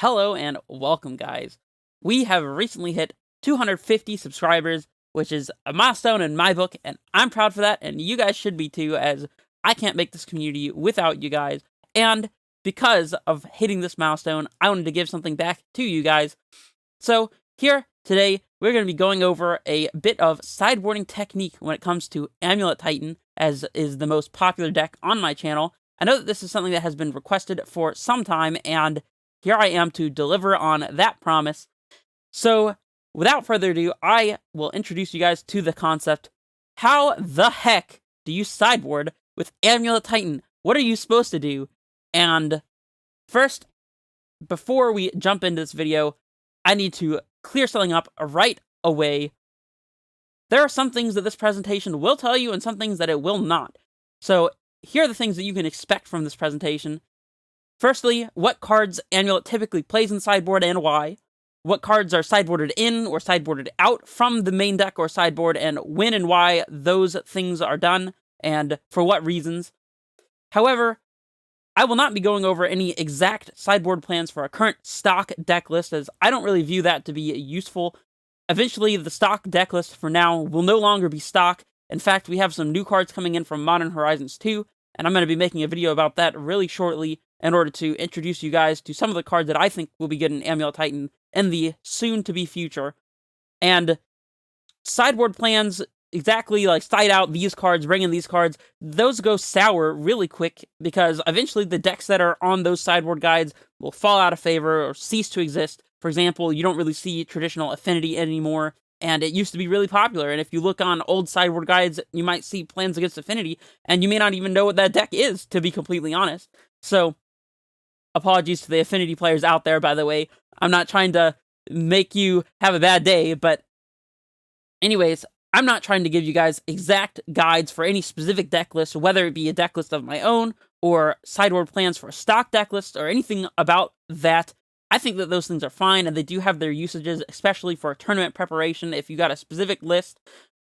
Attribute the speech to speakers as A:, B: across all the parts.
A: Hello and welcome, guys. We have recently hit 250 subscribers, which is a milestone in my book, and I'm proud for that, and you guys should be too, as I can't make this community without you guys. And because of hitting this milestone, I wanted to give something back to you guys. So here today, we're going to be going over a bit of sideboarding technique when it comes to Amulettitan, as is the most popular deck on my channel. I know that this is something that has been requested for some time, and here I am to deliver on that promise. So, without further ado, I will introduce you guys to the concept. How the heck do you sideboard with Amulettitan? What are you supposed to do? And first, before we jump into this video, I need to clear something up right away. There are some things that this presentation will tell you and some things that it will not. So, here are the things that you can expect from this presentation. Firstly, what cards Amulet typically plays in sideboard and why. What cards are sideboarded in or sideboarded out from the main deck or sideboard, and when and why those things are done, and for what reasons. However, I will not be going over any exact sideboard plans for our current stock deck list, as I don't really view that to be useful. Eventually, the stock deck list for now will no longer be stock. In fact, we have some new cards coming in from Modern Horizons 2, and I'm going to be making a video about that really shortly in order to introduce you guys to some of the cards that I think will be good in Amulettitan in the soon-to-be future. And sideboard plans, exactly like side out these cards, bring in these cards, those go sour really quick, because eventually the decks that are on those sideboard guides will fall out of favor or cease to exist. For example, you don't really see traditional affinity anymore, and it used to be really popular, and if you look on old sideboard guides, you might see plans against affinity, and you may not even know what that deck is, to be completely honest. So, apologies to the affinity players out there, by the way. I'm not trying to make you have a bad day, but anyways, I'm not trying to give you guys exact guides for any specific deck list, whether it be a deck list of my own, or sideboard plans for a stock deck list, or anything about that. I think that those things are fine, and they do have their usages, especially for tournament preparation. If you got a specific list,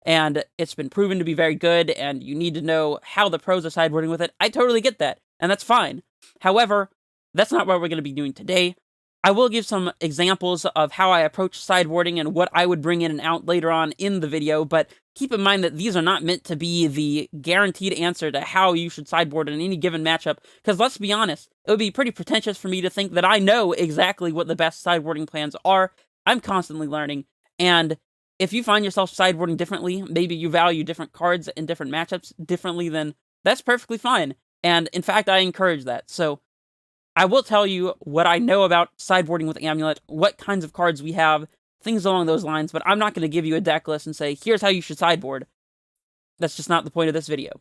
A: and it's been proven to be very good, and you need to know how the pros are sideboarding with it, I totally get that, and that's fine. However, that's not what we're going to be doing today. I will give some examples of how I approach sideboarding and what I would bring in and out later on in the video, but keep in mind that these are not meant to be the guaranteed answer to how you should sideboard in any given matchup, because let's be honest, it would be pretty pretentious for me to think that I know exactly what the best sideboarding plans are. I'm constantly learning, and if you find yourself sideboarding differently, maybe you value different cards in different matchups differently, then that's perfectly fine, and in fact, I encourage that. So I will tell you what I know about sideboarding with Amulet, what kinds of cards we have, things along those lines, but I'm not going to give you a deck list and say, here's how you should sideboard. That's just not the point of this video.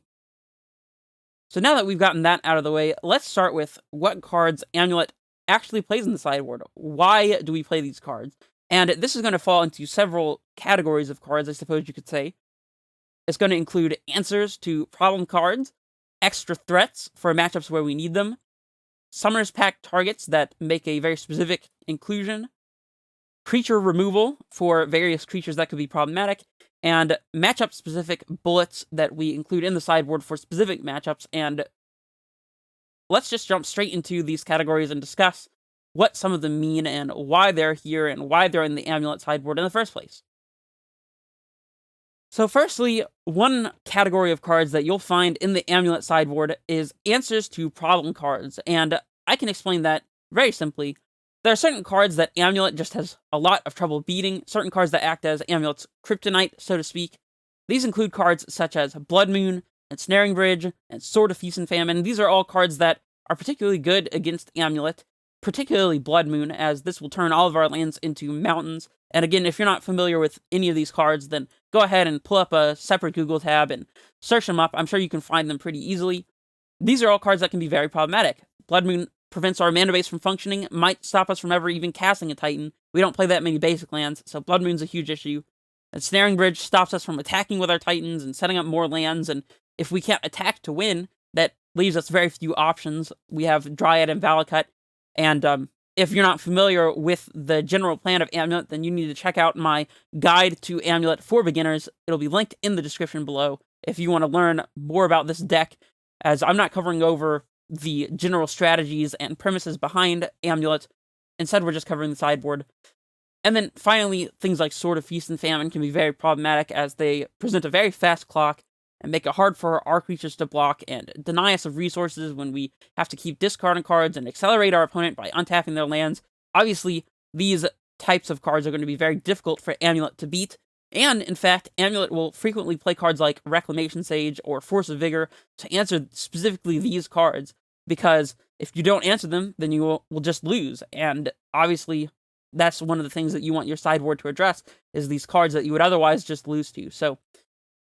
A: So now that we've gotten that out of the way, let's start with what cards Amulet actually plays in the sideboard. Why do we play these cards? And this is going to fall into several categories of cards, I suppose you could say. It's going to include answers to problem cards, extra threats for matchups where we need them, Summoner's Pact targets that make a very specific inclusion, creature removal for various creatures that could be problematic, and matchup-specific bullets that we include in the sideboard for specific matchups. And let's just jump straight into these categories and discuss what some of them mean and why they're here and why they're in the Amulet sideboard in the first place. So firstly, one category of cards that you'll find in the Amulet sideboard is answers to problem cards, and I can explain that very simply. There are certain cards that Amulet just has a lot of trouble beating, certain cards that act as Amulet's kryptonite, so to speak. These include cards such as Blood Moon, and Snaring Bridge, and Sword of Feast and Famine. These are all cards that are particularly good against Amulet, particularly Blood Moon, as this will turn all of our lands into mountains. And again, if you're not familiar with any of these cards, then go ahead and pull up a separate Google tab and search them up. I'm sure you can find them pretty easily. These are all cards that can be very problematic. Blood Moon prevents our mana base from functioning, might stop us from ever even casting a Titan. We don't play that many basic lands, so Blood Moon's a huge issue. And Snaring Bridge stops us from attacking with our Titans and setting up more lands, and if we can't attack to win, that leaves us very few options. We have Dryad and Valakut, and if you're not familiar with the general plan of Amulet, then you need to check out my guide to Amulet for beginners. It'll be linked in the description below if you want to learn more about this deck, as I'm not covering over the general strategies and premises behind Amulet. instead we're just covering the sideboard. And then finally, things like Sword of Feast and Famine can be very problematic as they present a very fast clock and make it hard for our creatures to block and deny us of resources when we have to keep discarding cards and accelerate our opponent by untapping their lands. Obviously, these types of cards are going to be very difficult for Amulet to beat, and in fact, Amulet will frequently play cards like Reclamation Sage or Force of Vigor to answer specifically these cards, because if you don't answer them, then you will just lose, and obviously that's one of the things that you want your sideboard to address, is these cards that you would otherwise just lose to. So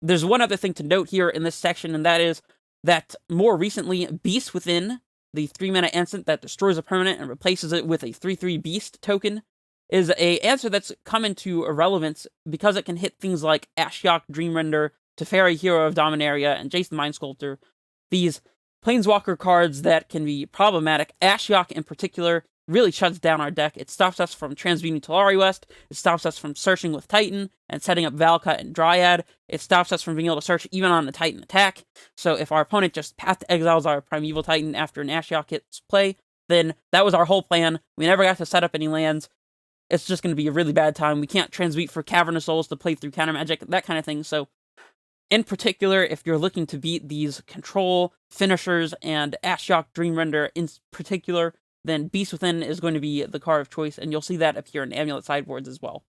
A: there's one other thing to note here in this section, and that is that more recently, Beast Within, the 3-mana instant that destroys a permanent and replaces it with a 3/3 Beast token, is a answer that's come into irrelevance because it can hit things like Ashiok Dreamrender, Teferi Hero of Dominaria, and Jace the Mind Sculptor. These Planeswalker cards that can be problematic. Ashiok in particular really shuts down our deck. It stops us from transmuting Talari West, it stops us from searching with Titan and setting up Valakut and Dryad, it stops us from being able to search even on a Titan attack. So if our opponent just Path to Exiles our Primeval Titan after an Ashiok hits play, then that was our whole plan. We never got to set up any lands. It's just going to be a really bad time. We can't transmute for Cavernous Souls to play through counter magic, that kind of thing. So in particular, if you're looking to beat these control, finishers, and Ashiok Dreamrender in particular, then Beast Within is going to be the card of choice, and you'll see that appear in Amulet sideboards as well.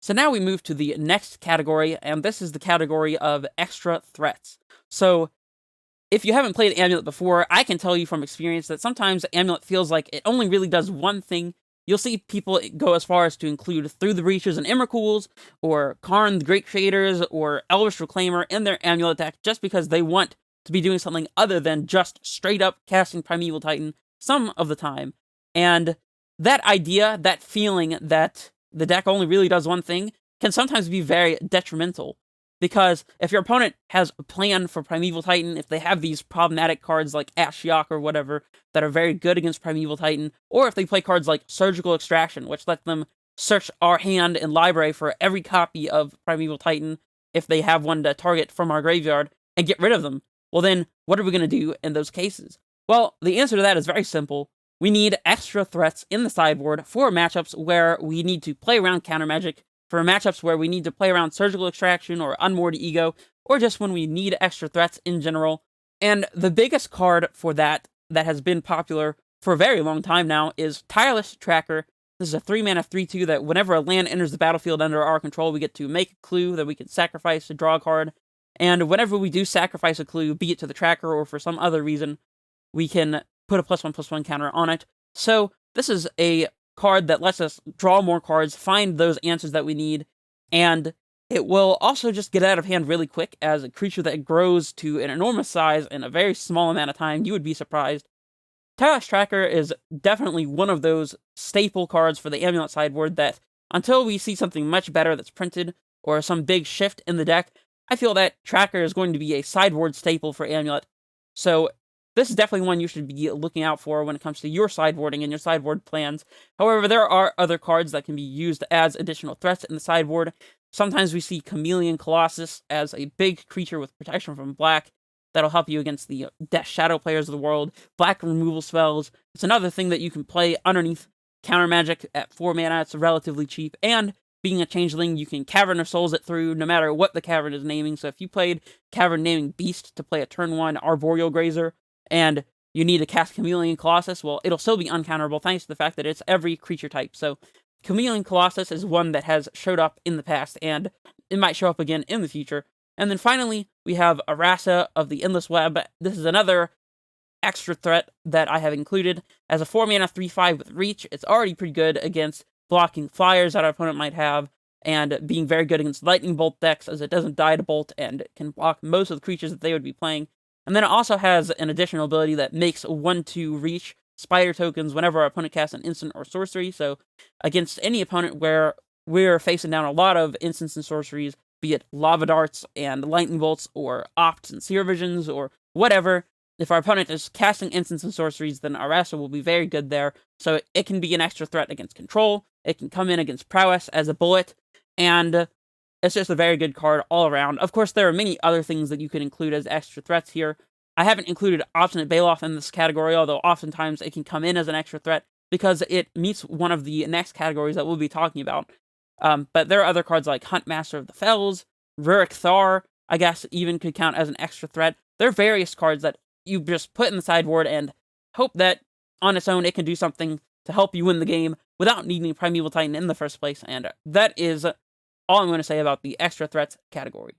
A: So now we move to the next category, and this is the category of extra threats. So if you haven't played Amulet before, I can tell you from experience that sometimes Amulet feels like it only really does one thing. You'll see people go as far as to include Through the Breaches and Emrakul's, or Karn the Great Creators, or Elvish Reclaimer in their Amulet deck just because they want to be doing something other than just straight up casting Primeval Titan some of the time. And that idea, that feeling that the deck only really does one thing, can sometimes be very detrimental. Because if your opponent has a plan for Primeval Titan, if they have these problematic cards like Ashiok or whatever that are very good against Primeval Titan, or if they play cards like Surgical Extraction, which let them search our hand and library for every copy of Primeval Titan if they have one to target from our graveyard, and get rid of them, well then, what are we going to do in those cases? Well, the answer to that is very simple. We need extra threats in the sideboard for matchups where we need to play around counter magic, for matchups where we need to play around Surgical Extraction or Unmoored Ego, or just when we need extra threats in general. And the biggest card for that has been popular for a very long time now is Tireless Tracker. This is a 3-mana 3/2 that whenever a land enters the battlefield under our control, we get to make a clue that we can sacrifice to draw a card. And whenever we do sacrifice a clue, be it to the tracker or for some other reason, we can put a +1/+1 counter on it. So this is a card that lets us draw more cards, find those answers that we need, and it will also just get out of hand really quick as a creature that grows to an enormous size in a very small amount of time. You would be surprised. Tireless Tracker is definitely one of those staple cards for the Amulet sideboard that, until we see something much better that's printed, or some big shift in the deck, I feel that Tracker is going to be a sideboard staple for Amulet. So this is definitely one you should be looking out for when it comes to your sideboarding and your sideboard plans. However, there are other cards that can be used as additional threats in the sideboard. Sometimes we see Chameleon Colossus as a big creature with protection from black that'll help you against the Death Shadow players of the world. Black removal spells. It's another thing that you can play underneath counter magic at 4 mana. It's relatively cheap, and being a changeling, you can Cavern of Souls it through no matter what the cavern is naming. So if you played Cavern naming Beast to play a turn 1 Arboreal Grazer, and you need to cast Chameleon Colossus, well, it'll still be uncounterable thanks to the fact that it's every creature type. So Chameleon Colossus is one that has showed up in the past, and it might show up again in the future. And then finally, we have Arasa of the Endless Web. This is another extra threat that I have included. As a 4-mana 3/5 with Reach, it's already pretty good against blocking flyers that our opponent might have, and being very good against Lightning Bolt decks, as it doesn't die to Bolt, and it can block most of the creatures that they would be playing. And then it also has an additional ability that makes 1/2 Reach Spider tokens whenever our opponent casts an instant or sorcery. So against any opponent where we're facing down a lot of instants and sorceries, be it Lava Darts and Lightning Bolts, or Opts and Seer Visions, or whatever, if our opponent is casting instants and sorceries, then Arasa will be very good there. So it can be an extra threat against control, it can come in against prowess as a bullet, and it's just a very good card all around. Of course, there are many other things that you can include as extra threats here, I haven't included Obstinate Baloth in this category, although oftentimes it can come in as an extra threat because it meets one of the next categories that we'll be talking about. But there are other cards like Huntmaster of the Fells, Rurik Thar, I guess even could count as an extra threat. There are various cards that you just put in the sideboard and hope that on its own it can do something to help you win the game without needing Primeval Titan in the first place, and that is all I'm going to say about the extra threats category.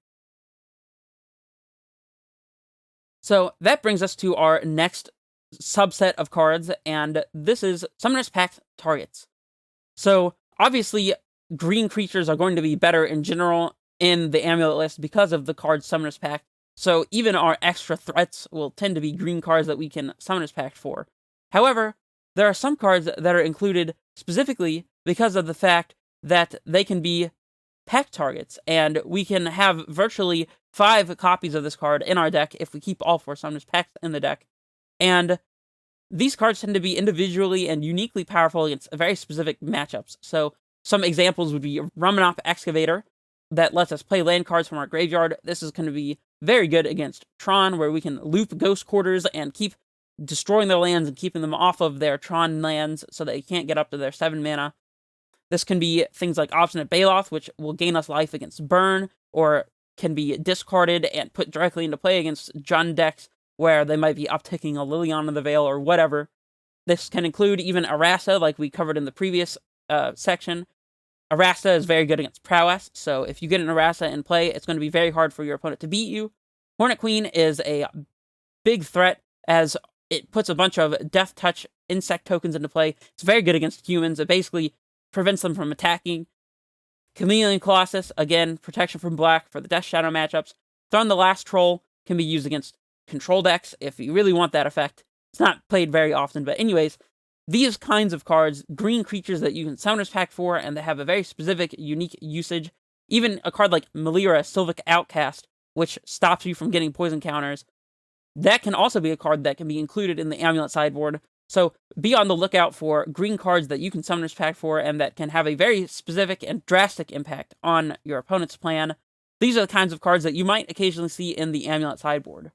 A: So that brings us to our next subset of cards, and this is Summoner's Pact targets. So obviously, green creatures are going to be better in general in the Amulet list because of the card Summoner's Pact. So even our extra threats will tend to be green cards that we can Summoner's Pact for. However, there are some cards that are included specifically because of the fact that they can be Pact targets, and we can have virtually 5 copies of this card in our deck if we keep all 4 Summoner's Pacts in the deck. And these cards tend to be individually and uniquely powerful against very specific matchups. So some examples would be Ramunap Excavator, that lets us play land cards from our graveyard. This is going to be very good against Tron, where we can loop Ghost Quarters and keep destroying their lands and keeping them off of their Tron lands so they can't get up to their 7 mana. This can be things like Obstinate Baloth, which will gain us life against Burn, or can be discarded and put directly into play against Jund decks, where they might be upticking a Liliana of the Veil or whatever. This can include even Arasta, like we covered in the previous section. Arasta is very good against Prowess, so if you get an Arasta in play, it's going to be very hard for your opponent to beat you. Hornet Queen is a big threat, as it puts a bunch of Death Touch insect tokens into play. It's very good against humans. It basically prevents them from attacking. Chameleon Colossus, again, protection from black for the Death Shadow matchups. Thorn the Last Troll can be used against control decks if you really want that effect. It's not played very often, but anyways, these kinds of cards, green creatures that you can Summoner's Pact for, and that have a very specific, unique usage. Even a card like Melira, Sylvic Outcast, which stops you from getting poison counters. That can also be a card that can be included in the Amulet sideboard. So be on the lookout for green cards that you can Summoner's Pact for, and that can have a very specific and drastic impact on your opponent's plan. These are the kinds of cards that you might occasionally see in the Amulet sideboard.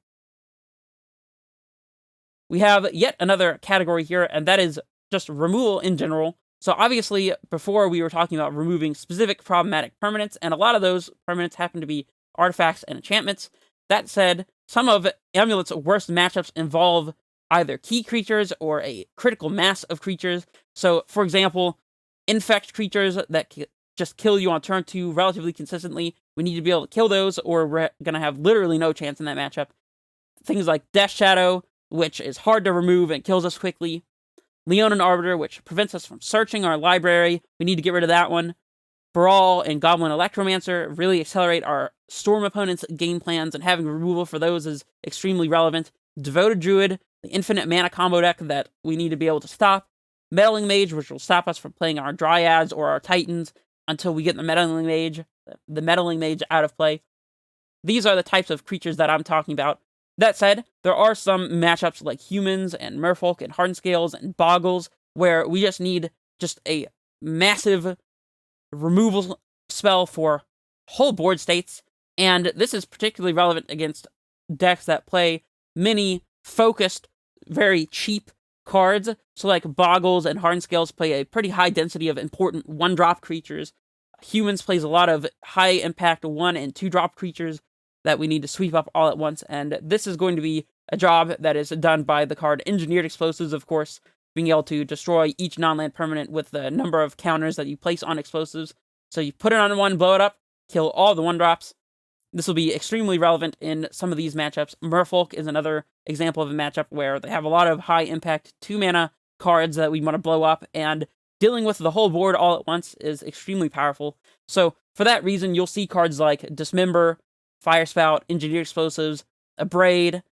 A: We have yet another category here, and that is just removal in general. So obviously, before we were talking about removing specific problematic permanents, and a lot of those permanents happen to be artifacts and enchantments. That said, some of Amulet's worst matchups involve either key creatures or a critical mass of creatures. So, for example, infect creatures that just kill you on turn 2 relatively consistently. We need to be able to kill those, or we're going to have literally no chance in that matchup. Things like Death Shadow, which is hard to remove and kills us quickly. Leonin Arbiter, which prevents us from searching our library. We need to get rid of that one. Brawl and Goblin Electromancer really accelerate our Storm opponents' game plans, and having removal for those is extremely relevant. Devoted Druid, the infinite mana combo deck that we need to be able to stop. Meddling Mage, which will stop us from playing our Dryads or our Titans until we get the Meddling Mage out of play. These are the types of creatures that I'm talking about. That said, there are some matchups like Humans and Merfolk and Hardscales and Boggles where we just need just a massive removal spell for whole board states, and this is particularly relevant against decks that play many focused, very cheap cards. So like Boggles and Hardscales play a pretty high density of important 1-drop creatures. Humans plays a lot of high impact 1 and 2-drop creatures that we need to sweep up all at once, and this is going to be a job that is done by the card Engineered Explosives, of course, being able to destroy each non-land permanent with the number of counters that you place on explosives. So you put it on 1, blow it up, kill all the 1-drops. This will be extremely relevant in some of these matchups. Merfolk is another example of a matchup where they have a lot of high-impact 2-mana cards that we want to blow up, and dealing with the whole board all at once is extremely powerful. So for that reason, you'll see cards like Dismember, Fire Spout, Engineered Explosives, Abrade,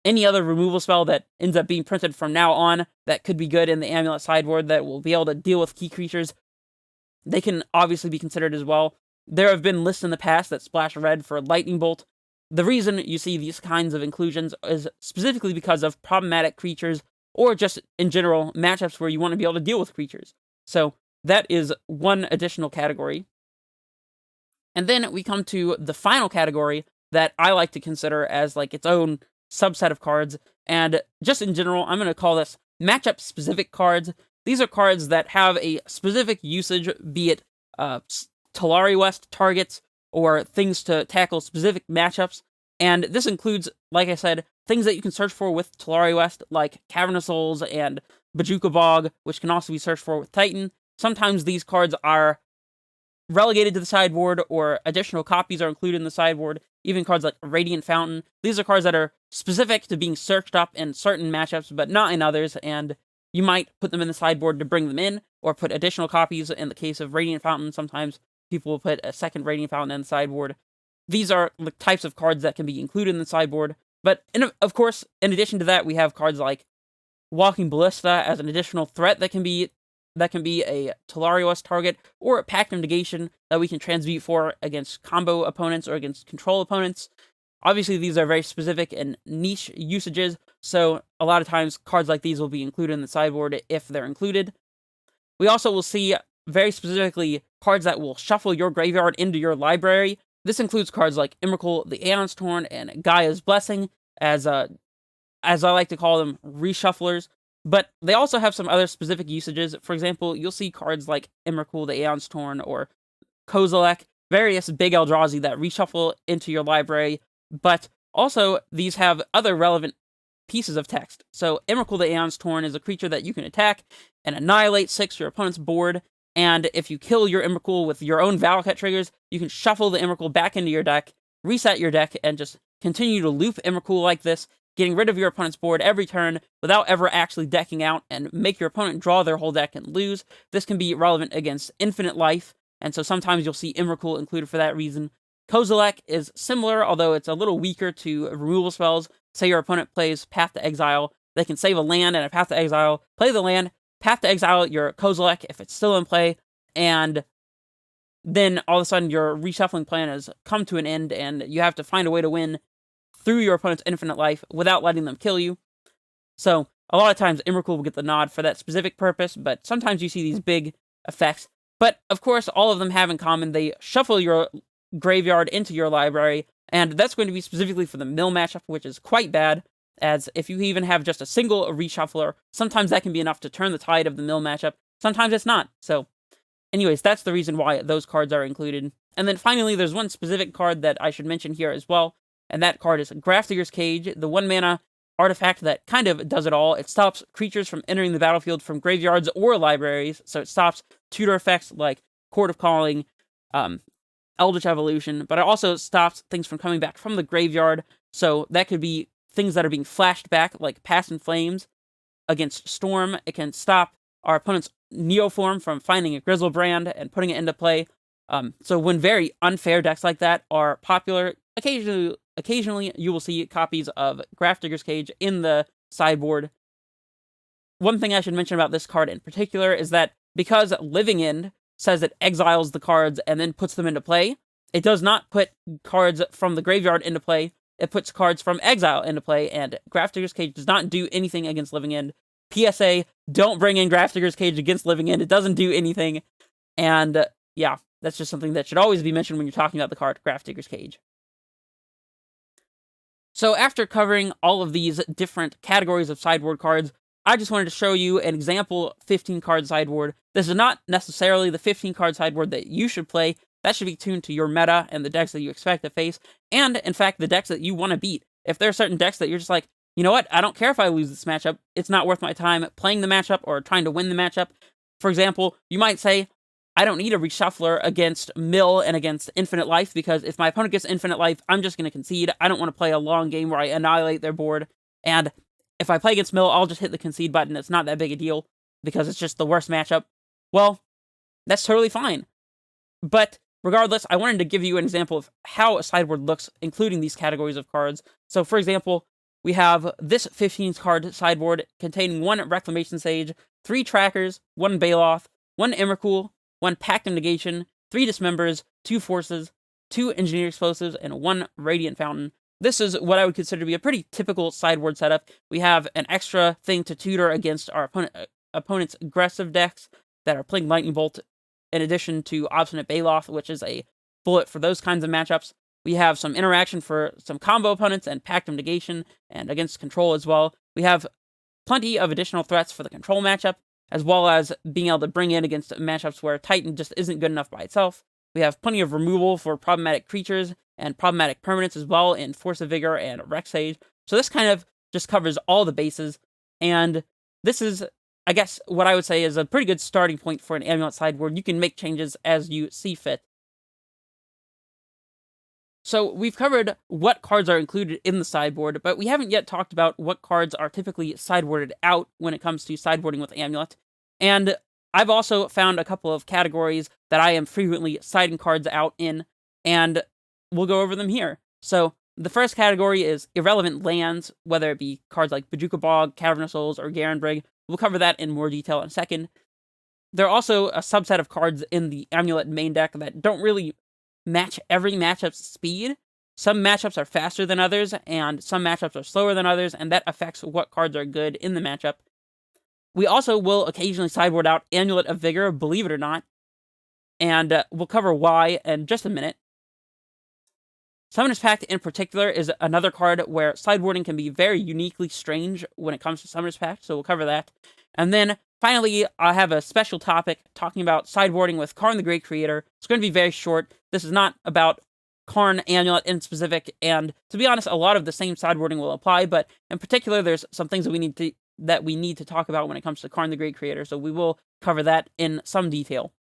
A: any other removal spell that ends up being printed from now on that could be good in the Amulet sideboard that will be able to deal with key creatures. They can obviously be considered as well. There have been lists in the past that splash red for Lightning Bolt. The reason you see these kinds of inclusions is specifically because of problematic creatures, or just in general matchups where you want to be able to deal with creatures. So that is one additional category. And then we come to the final category that I like to consider as like its own subset of cards. And just in general, I'm going to call this matchup-specific cards. These are cards that have a specific usage, be it Talari West targets or things to tackle specific matchups. And this includes, like I said, things that you can search for with Talari West, like Cavern Souls and Bajuka Bog, which can also be searched for with Titan. Sometimes these cards are relegated to the sideboard, or additional copies are included in the sideboard. Even cards like Radiant Fountain. These are cards that are specific to being searched up in certain matchups, but not in others, and you might put them in the sideboard to bring them in, or put additional copies. In the case of Radiant Fountain, sometimes people will put a second Radiant Fountain in the sideboard. These are the types of cards that can be included in the sideboard. But, of course, in addition to that, we have cards like Walking Ballista as an additional threat that can be a Talari West target, or a Pact of Negation that we can transmute for against combo opponents or against control opponents. Obviously, these are very specific and niche usages, so a lot of times cards like these will be included in the sideboard if they're included. We also will see, very specifically, cards that will shuffle your graveyard into your library. This includes cards like Emrakul, the Aeon's Torn, and Gaia's Blessing, as I like to call them, reshufflers. But they also have some other specific usages. For example, you'll see cards like Emrakul, the Aeon's Torn, or Kozilek, various big Eldrazi that reshuffle into your library, but also these have other relevant pieces of text. So Emrakul, the Aeon's Torn is a creature that you can attack and annihilate 6 your opponent's board, and if you kill your Emrakul with your own Valakut triggers, you can shuffle the Emrakul back into your deck, reset your deck, and just continue to loop Emrakul like this, getting rid of your opponent's board every turn without ever actually decking out, and make your opponent draw their whole deck and lose. This can be relevant against Infinite Life, and so sometimes you'll see Emrakul included for that reason. Kozilek is similar, although it's a little weaker to removal spells. Say your opponent plays Path to Exile, they can save a land and a Path to Exile, play the land, Path to Exile your Kozilek if it's still in play, and then all of a sudden your reshuffling plan has come to an end, and you have to find a way to win through your opponent's Infinite Life without letting them kill you. So, a lot of times Emrakul will get the nod for that specific purpose, but sometimes you see these big effects. But, of course, all of them have in common, they shuffle your graveyard into your library, and that's going to be specifically for the mill matchup, which is quite bad, as if you even have just a single reshuffler, sometimes that can be enough to turn the tide of the mill matchup, sometimes it's not. So, anyways, that's the reason why those cards are included. And then finally, there's one specific card that I should mention here as well, and that card is Grafdigger's Cage, the 1-mana artifact that kind of does it all. It stops creatures from entering the battlefield from graveyards or libraries, so it stops tutor effects like Court of Calling, Eldritch Evolution, but it also stops things from coming back from the graveyard, so that could be things that are being flashed back, like Past in Flames against Storm. It can stop our opponent's Neoform from finding a Grizzlebrand and putting it into play. So when very unfair decks like that are popular, occasionally you will see copies of Grafdigger's Cage in the sideboard. One thing I should mention about this card in particular is that because Living End says it exiles the cards and then puts them into play, it does not put cards from the graveyard into play. It puts cards from exile into play, and Grafdigger's Cage does not do anything against Living End. PSA, don't bring in Grafdigger's Cage against Living End. It doesn't do anything. And yeah, that's just something that should always be mentioned when you're talking about the card Grafdigger's Cage. So after covering all of these different categories of sideboard cards, I just wanted to show you an example 15-card sideboard. This is not necessarily the 15-card sideboard that you should play. That should be tuned to your meta and the decks that you expect to face, and, in fact, the decks that you want to beat. If there are certain decks that you're just like, you know what, I don't care if I lose this matchup, it's not worth my time playing the matchup or trying to win the matchup. For example, you might say, I don't need a reshuffler against Mill and against Infinite Life, because if my opponent gets Infinite Life, I'm just going to concede. I don't want to play a long game where I annihilate their board, and if I play against Mill, I'll just hit the concede button. It's not that big a deal, because it's just the worst matchup. Well, that's totally fine. But regardless, I wanted to give you an example of how a sideboard looks, including these categories of cards. So, for example, we have this 15-card sideboard containing 1 Reclamation Sage, 3 Trackers, 1 Baloth, 1 Emrakul, 1 Pact of Negation, 3 Dismembers, 2 Forces, 2 Engineer Explosives, and 1 Radiant Fountain. This is what I would consider to be a pretty typical sideboard setup. We have an extra thing to tutor against our opponent's aggressive decks that are playing Lightning Bolt, in addition to Obstinate Baloth, which is a bullet for those kinds of matchups. We have some interaction for some combo opponents and Pact negation, and against control as well. We have plenty of additional threats for the control matchup, as well as being able to bring in against matchups where Titan just isn't good enough by itself. We have plenty of removal for problematic creatures and problematic permanents as well in Force of Vigor and Rexage. So this kind of just covers all the bases, and this is, I guess, what I would say is a pretty good starting point for an Amulet sideboard. You can make changes as you see fit. So we've covered what cards are included in the sideboard, but we haven't yet talked about what cards are typically sideboarded out when it comes to sideboarding with Amulet. And I've also found a couple of categories that I am frequently siding cards out in, and we'll go over them here. So the first category is irrelevant lands, whether it be cards like Bojuka Bog, Cavern Souls, or Garenbrig. We'll cover that in more detail in a second. There are also a subset of cards in the Amulet main deck that don't really match every matchup's speed. Some matchups are faster than others, and some matchups are slower than others, and that affects what cards are good in the matchup. We also will occasionally sideboard out Amulet of Vigor, believe it or not, and we'll cover why in just a minute. Summoner's Pact in particular is another card where sideboarding can be very uniquely strange when it comes to Summoner's Pact, so we'll cover that. And then finally, I have a special topic talking about sideboarding with Karn the Great Creator. It's going to be very short. This is not about Karn Amulet in specific, and to be honest, a lot of the same sideboarding will apply, but in particular, there's some things that we need to talk about when it comes to Karn the Great Creator, so we will cover that in some detail.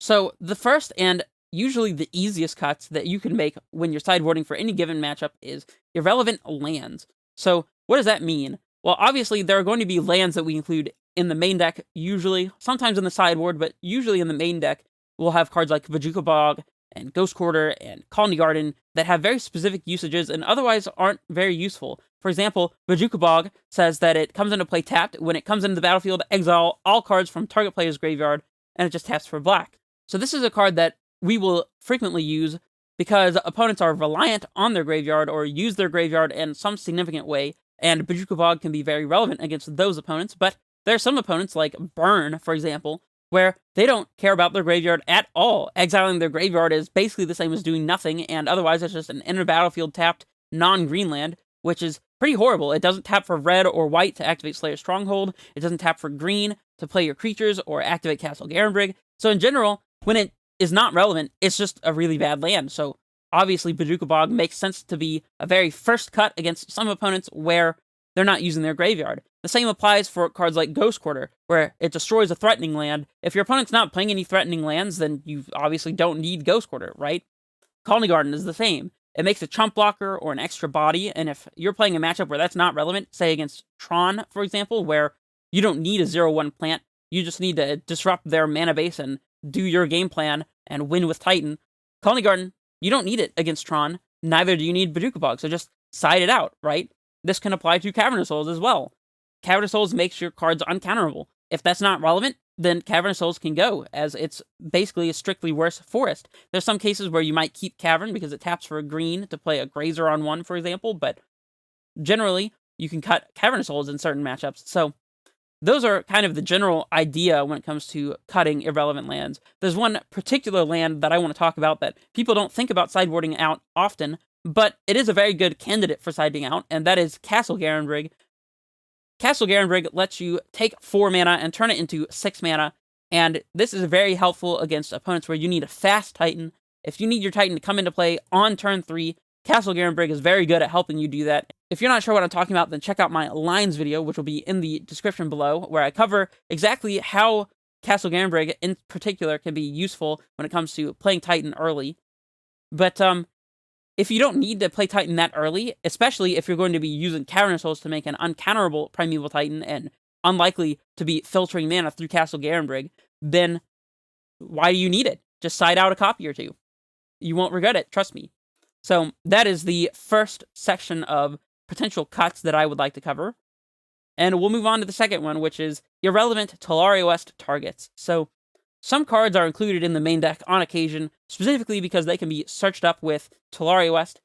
A: So the first and usually the easiest cuts that you can make when you're sideboarding for any given matchup is irrelevant lands. So what does that mean? Well, obviously, there are going to be lands that we include in the main deck, usually, sometimes in the sideboard, but usually in the main deck, we'll have cards like Bojuka Bog and Ghost Quarter and Colony Garden that have very specific usages and otherwise aren't very useful. For example, Bojuka Bog says that it comes into play tapped. When it comes into the battlefield, exile all cards from target player's graveyard, and it just taps for black. So this is a card that we will frequently use because opponents are reliant on their graveyard or use their graveyard in some significant way, and Bojuka Bog can be very relevant against those opponents, but there are some opponents, like Burn, for example, where they don't care about their graveyard at all. Exiling their graveyard is basically the same as doing nothing, and otherwise it's just an inter-battlefield tapped non-green land, which is pretty horrible. It doesn't tap for red or white to activate Slayer's Stronghold, it doesn't tap for green to play your creatures or activate Castle Garenbrig, so in general, when it is not relevant, it's just a really bad land. So obviously Bojuka Bog makes sense to be a very first cut against some opponents where they're not using their graveyard. The same applies for cards like Ghost Quarter, where it destroys a threatening land. If your opponent's not playing any threatening lands, then you obviously don't need Ghost Quarter, right? Colony Garden is the same. It makes a chump blocker or an extra body, and if you're playing a matchup where that's not relevant, say against Tron, for example, where you don't need a 0/1 plant, you just need to disrupt their mana base and do your game plan and win with Titan. Colony Garden, you don't need it against Tron, neither do you need Bojuka Bog, so just side it out, right? This can apply to Cavern Souls as well. Cavern Souls makes your cards uncounterable. If that's not relevant, then Cavern Souls can go, as it's basically a strictly worse forest. There's some cases where you might keep Cavern because it taps for a green to play a Grazer on 1, for example, but generally, you can cut Cavern Souls in certain matchups, so those are kind of the general idea when it comes to cutting irrelevant lands. There's one particular land that I want to talk about that people don't think about sideboarding out often, but it is a very good candidate for siding out, and that is Castle Garenbrig. Castle Garenbrig lets you take 4 mana and turn it into 6 mana, and this is very helpful against opponents where you need a fast Titan. If you need your Titan to come into play on turn 3, Castle Garenbrig is very good at helping you do that. If you're not sure what I'm talking about, then check out my Lines video, which will be in the description below, where I cover exactly how Castle Garenbrig in particular can be useful when it comes to playing Titan early. But if you don't need to play Titan that early, especially if you're going to be using Cavern Souls to make an uncounterable Primeval Titan and unlikely to be filtering mana through Castle Garenbrig, then why do you need it? Just side out a copy or two. You won't regret it, trust me. So that is the first section of potential cuts that I would like to cover. And we'll move on to the second one, which is irrelevant Tolaria West targets. So some cards are included in the main deck on occasion, specifically because they can be searched up with Tolaria West.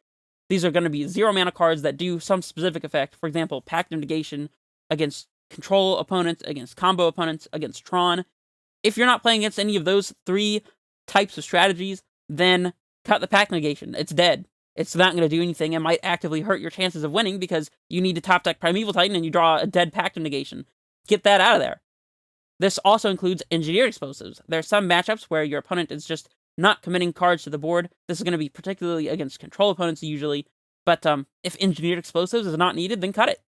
A: These are going to be 0 mana cards that do some specific effect. For example, Pact negation against control opponents, against combo opponents, against Tron. If you're not playing against any of those 3 types of strategies, then cut the Pact negation. It's dead. It's not going to do anything and might actively hurt your chances of winning because you need to top deck Primeval Titan and you draw a dead Pact negation. Get that out of there. This also includes engineered explosives. There are some matchups where your opponent is just not committing cards to the board. This is going to be particularly against control opponents usually, but if engineered explosives is not needed, then cut it.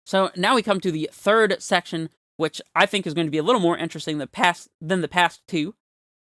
A: So now we come to the third section, which I think is going to be a little more interesting than the past two,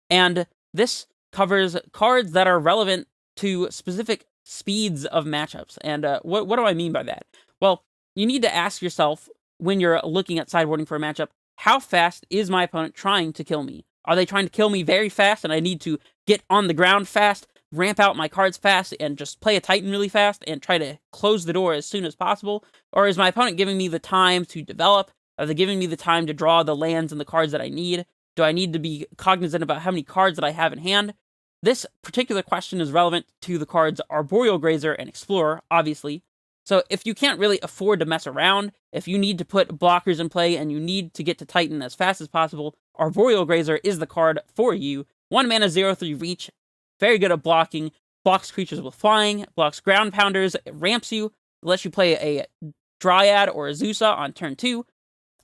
A: and this covers cards that are relevant to specific speeds of matchups. And what do I mean by that? Well, you need to ask yourself, when you're looking at sideboarding for a matchup, how fast is my opponent trying to kill me? Are they trying to kill me very fast and I need to get on the ground fast, ramp out my cards fast, and just play a Titan really fast and try to close the door as soon as possible? Or is my opponent giving me the time to develop? Are they giving me the time to draw the lands and the cards that I need? Do I need to be cognizant about how many cards that I have in hand? This particular question is relevant to the cards Arboreal Grazer and Explorer, obviously. So if you can't really afford to mess around, if you need to put blockers in play and you need to get to Titan as fast as possible, Arboreal Grazer is the card for you. 1 mana 0/3 reach, very good at blocking, blocks creatures with flying, blocks ground pounders, it ramps you, lets you play a Dryad or a Zusa on turn 2.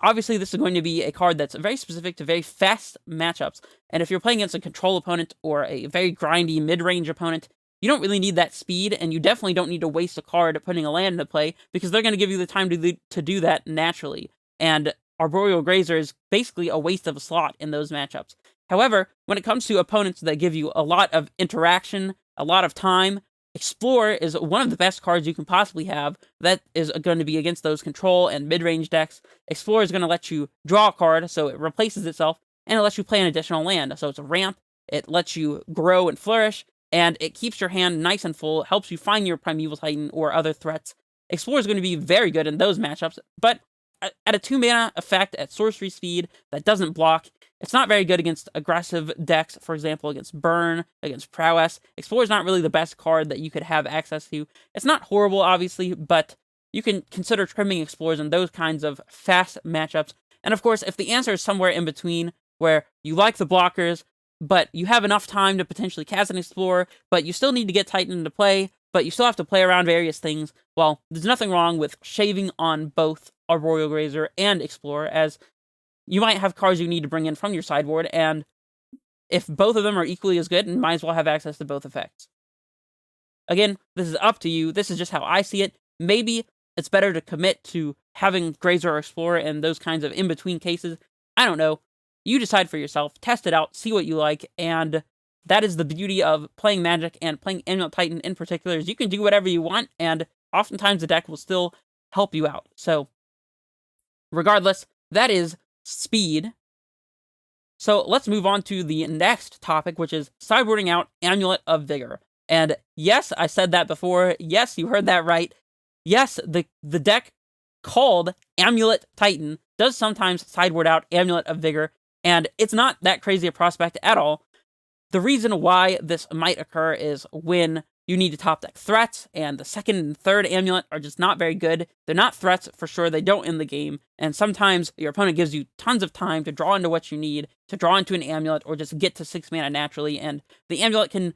A: Obviously, this is going to be a card that's very specific to very fast matchups, and if you're playing against a control opponent or a very grindy mid-range opponent, you don't really need that speed, and you definitely don't need to waste a card putting a land into play, because they're going to give you the time to do that naturally. And Arboreal Grazer is basically a waste of a slot in those matchups. However, when it comes to opponents that give you a lot of interaction, a lot of time, Explorer is one of the best cards you can possibly have that is going to be against those control and mid-range decks. Explorer is going to let you draw a card, so it replaces itself, and it lets you play an additional land. So it's a ramp, it lets you grow and flourish, and it keeps your hand nice and full, helps you find your Primeval Titan or other threats. Explorer is going to be very good in those matchups, but at a 2-mana effect at sorcery speed that doesn't block, it's not very good against aggressive decks, for example, against Burn, against Prowess. Explorer is not really the best card that you could have access to. It's not horrible, obviously, but you can consider trimming Explorers in those kinds of fast matchups. And of course, if the answer is somewhere in between, where you like the blockers, but you have enough time to potentially cast an Explorer, but you still need to get Titan into play, but you still have to play around various things, well, there's nothing wrong with shaving on both Arboreal Grazer and Explorer, as you might have cards you need to bring in from your sideboard, and if both of them are equally as good, you might as well have access to both effects. Again, this is up to you. This is just how I see it. Maybe it's better to commit to having Grazer or Explorer in those kinds of in-between cases. I don't know. You decide for yourself, test it out, see what you like, and that is the beauty of playing Magic and playing Amulet Titan in particular, is you can do whatever you want, and oftentimes the deck will still help you out. So, regardless, that is speed. So let's move on to the next topic, which is sideboarding out Amulet of Vigor. And yes, I said that before. Yes, you heard that right. Yes, the deck called Amulet Titan does sometimes sideboard out Amulet of Vigor, and it's not that crazy a prospect at all. The reason why this might occur is when you need to top deck threats, and the second and third amulet are just not very good. They're not threats for sure, they don't end the game, and sometimes your opponent gives you tons of time to draw into what you need, to draw into an amulet, or just get to 6 mana naturally, and the amulet can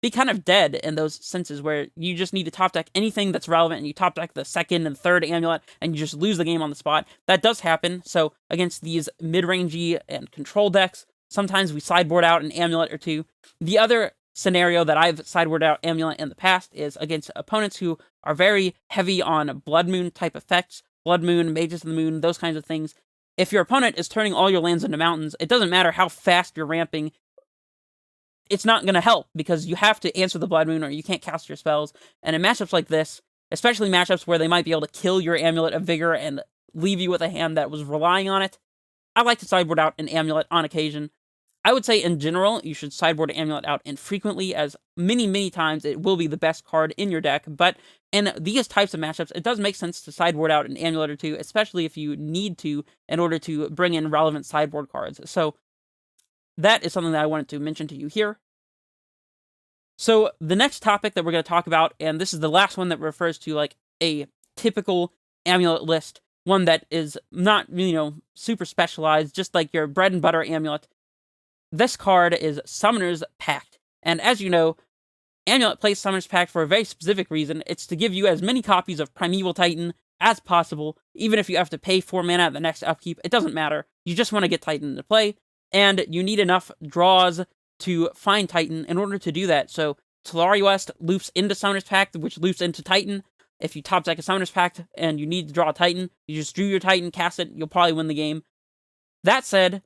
A: be kind of dead in those senses where you just need to top deck anything that's relevant, and you top deck the second and third amulet, and you just lose the game on the spot. That does happen, so against these mid-rangey and control decks, sometimes we sideboard out an amulet or two. The other scenario that I've sideboarded out Amulet in the past is against opponents who are very heavy on Blood Moon type effects, Blood Moon, Mages of the Moon, those kinds of things. If your opponent is turning all your lands into mountains, it doesn't matter how fast you're ramping, it's not going to help, because you have to answer the Blood Moon or you can't cast your spells. And in matchups like this, especially matchups where they might be able to kill your Amulet of Vigor and leave you with a hand that was relying on it, I like to sideboard out an Amulet on occasion. I would say, in general, you should sideboard Amulet out infrequently, as many times it will be the best card in your deck, but in these types of matchups, it does make sense to sideboard out an Amulet or two, especially if you need to, in order to bring in relevant sideboard cards. So, that is something that I wanted to mention to you here. So, the next topic that we're going to talk about, and this is the last one that refers to, like, a typical Amulet list, one that is not, super specialized, just like your bread and butter Amulet. this card is Summoner's Pact. And as you know, Amulet plays Summoner's Pact for a very specific reason. It's to give you as many copies of Primeval Titan as possible, even if you have to pay 4 mana at the next upkeep. It doesn't matter. You just want to get Titan into play, and you need enough draws to find Titan in order to do that. So Azorius loops into Summoner's Pact, which loops into Titan. If you top deck a Summoner's Pact and you need to draw a Titan, you just drew your Titan, cast it, you'll probably win the game. That said,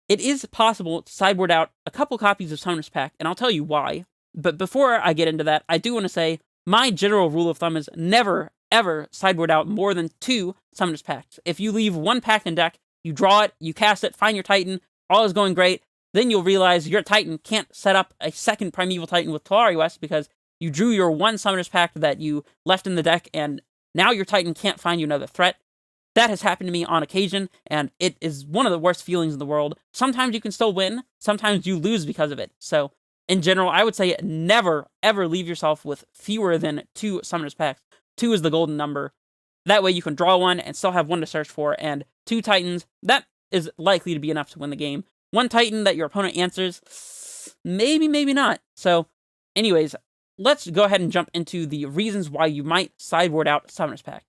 A: it is possible to sideboard out a couple copies of Summoner's Pact, and I'll tell you why. But before I get into that, I do want to say my general rule of thumb is never, ever sideboard out more than 2 Summoner's Pacts. If you leave 1 pack in deck, you draw it, you cast it, find your Titan, all is going great, then you'll realize your Titan can't set up a second Primeval Titan with Azorius because you drew your 1 Summoner's Pact that you left in the deck, and now your Titan can't find you another threat. That has happened to me on occasion, and it is one of the worst feelings in the world. Sometimes you can still win, sometimes you lose because of it. So, in general, I would say never, ever leave yourself with fewer than 2 Summoner's Pacts. 2 is the golden number. That way you can draw 1 and still have 1 to search for, and 2 Titans, that is likely to be enough to win the game. 1 Titan that your opponent answers, maybe, maybe not. So, anyways, let's go ahead and jump into the reasons why you might sideboard out Summoner's Pact.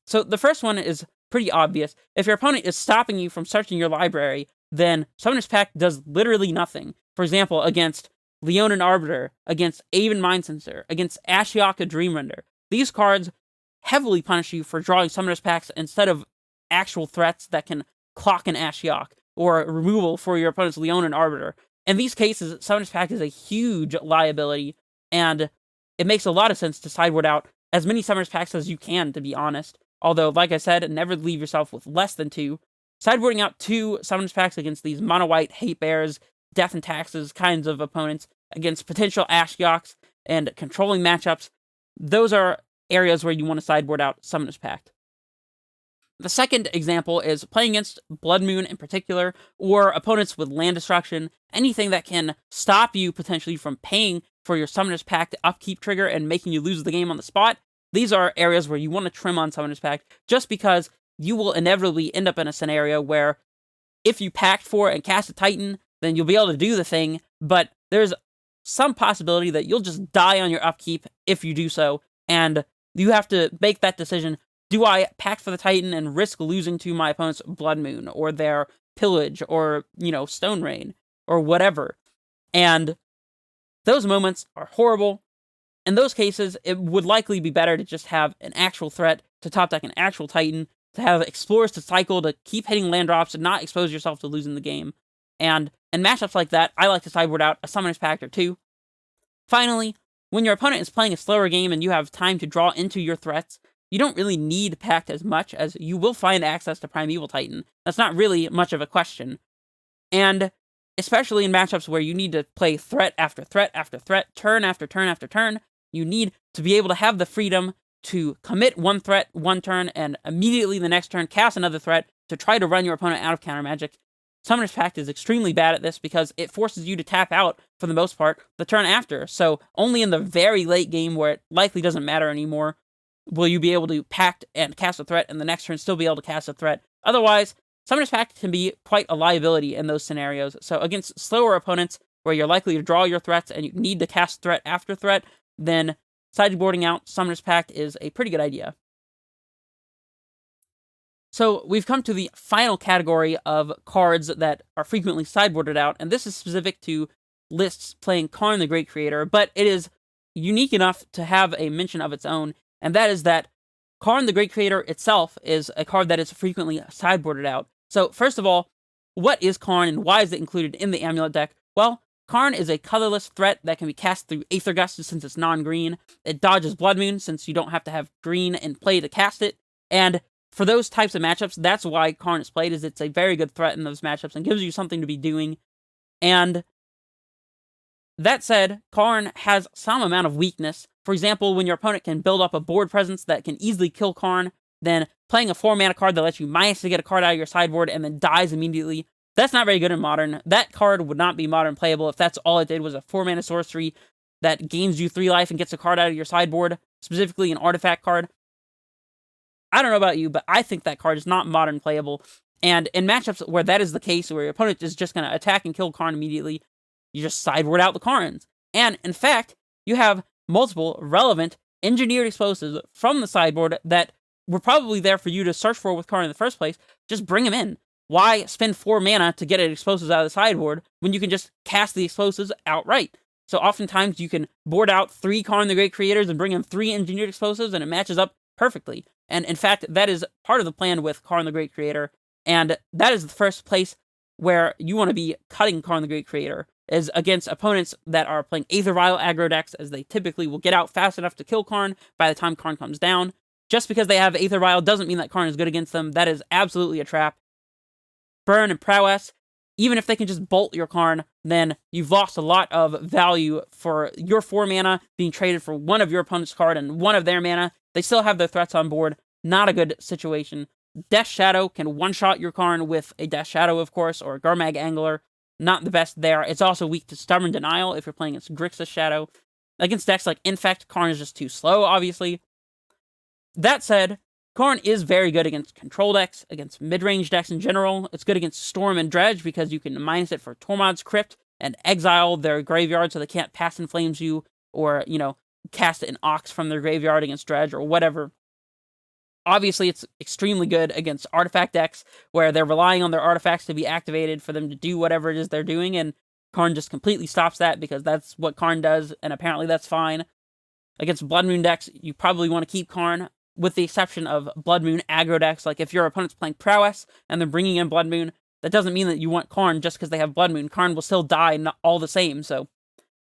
A: So, the first one is pretty obvious. If your opponent is stopping you from searching your library, then Summoner's Pact does literally nothing. For example, against Leonin Arbiter, against Aven Mindcensor, against Ashiok Dreamrender. These cards heavily punish you for drawing Summoner's Pacts instead of actual threats that can clock an Ashiok, or removal for your opponent's Leonin Arbiter. In these cases, Summoner's Pact is a huge liability, and it makes a lot of sense to sideboard out as many Summoner's Pacts as you can, to be honest. Although, like I said, never leave yourself with less than 2. Sideboarding out 2 Summoner's Pacts against these mono-white, hate bears, death and taxes kinds of opponents, against potential Ashioks and controlling matchups, those are areas where you want to sideboard out Summoner's Pact. The second example is playing against Blood Moon in particular, or opponents with land destruction, anything that can stop you potentially from paying for your Summoner's Pact upkeep trigger and making you lose the game on the spot. These are areas where you want to trim on Summoner's Pact, just because you will inevitably end up in a scenario where if you pact for and cast a Titan, then you'll be able to do the thing, but there's some possibility that you'll just die on your upkeep if you do so, and you have to make that decision. Do I pact for the Titan and risk losing to my opponent's Blood Moon, or their Pillage, or, Stone Rain, or whatever? And those moments are horrible. In those cases, it would likely be better to just have an actual threat, to top deck an actual Titan, to have Explorers to cycle, to keep hitting land drops, and not expose yourself to losing the game. And in matchups like that, I like to sideboard out a Summoner's Pact or 2. Finally, when your opponent is playing a slower game and you have time to draw into your threats, you don't really need Pact as much, as you will find access to Primeval Titan. That's not really much of a question. And especially in matchups where you need to play threat after threat after threat, turn after turn after turn, you need to be able to have the freedom to commit 1 threat, 1 turn, and immediately the next turn cast another threat to try to run your opponent out of counter magic. Summoner's Pact is extremely bad at this because it forces you to tap out, for the most part, the turn after. So only in the very late game, where it likely doesn't matter anymore, will you be able to pact and cast a threat, and the next turn still be able to cast a threat. Otherwise, Summoner's Pact can be quite a liability in those scenarios. So against slower opponents, where you're likely to draw your threats and you need to cast threat after threat, then sideboarding out Summoner's Pact is a pretty good idea. So we've come to the final category of cards that are frequently sideboarded out, and this is specific to lists playing Karn the Great Creator, but it is unique enough to have a mention of its own, and that is that Karn the Great Creator itself is a card that is frequently sideboarded out. So first of all, what is Karn and why is it included in the Amulet deck? Well, Karn is a colorless threat that can be cast through Aether Gust since it's non-green. It dodges Blood Moon since you don't have to have green in play to cast it, and for those types of matchups, that's why Karn is played, is it's a very good threat in those matchups and gives you something to be doing. And that said, Karn has some amount of weakness. For example, when your opponent can build up a board presence that can easily kill Karn, then playing a 4-mana card that lets you minus to get a card out of your sideboard and then dies immediately, that's not very good in Modern. That card would not be Modern playable if that's all it did was a 4-mana sorcery that gains you 3 life and gets a card out of your sideboard, specifically an artifact card. I don't know about you, but I think that card is not Modern playable, And in matchups where that is the case, where your opponent is just going to attack and kill Karn immediately, you just sideboard out the Karns. And in fact, you have multiple relevant engineered explosives from the sideboard that were probably there for you to search for with Karn in the first place. Just bring them in. Why spend 4 mana to get explosives out of the sideboard when you can just cast the explosives outright? So oftentimes you can board out 3 Karn the Great Creators and bring in 3 engineered explosives, and it matches up perfectly. And in fact, that is part of the plan with Karn the Great Creator, and that is the first place where you want to be cutting Karn the Great Creator, is against opponents that are playing Aether Vial aggro decks, as they typically will get out fast enough to kill Karn by the time Karn comes down. Just because they have Aether Vial doesn't mean that Karn is good against them. That is absolutely a trap. Burn and Prowess, even if they can just bolt your Karn, then you've lost a lot of value for your 4 mana being traded for one of your opponent's card and 1 of their mana. They still have their threats on board. Not a good situation. Death Shadow can one-shot your Karn with a Death Shadow, of course, or Garmag Angler. Not the best there. It's also weak to Stubborn Denial if you're playing against Grixis Shadow. Against decks like Infect, Karn is just too slow, obviously. That said, Karn is very good against control decks, against mid-range decks in general. It's good against Storm and Dredge because you can minus it for Tormod's Crypt and exile their graveyard so they can't Pass in Flames you, or, cast an Ox from their graveyard against Dredge or whatever. Obviously, it's extremely good against artifact decks, where they're relying on their artifacts to be activated for them to do whatever it is they're doing, and Karn just completely stops that, because that's what Karn does, and apparently that's fine. Against Blood Moon decks, you probably want to keep Karn, with the exception of Blood Moon aggro decks. Like, if your opponent's playing Prowess, and they're bringing in Blood Moon, that doesn't mean that you want Karn just because they have Blood Moon. Karn will still die all the same, so...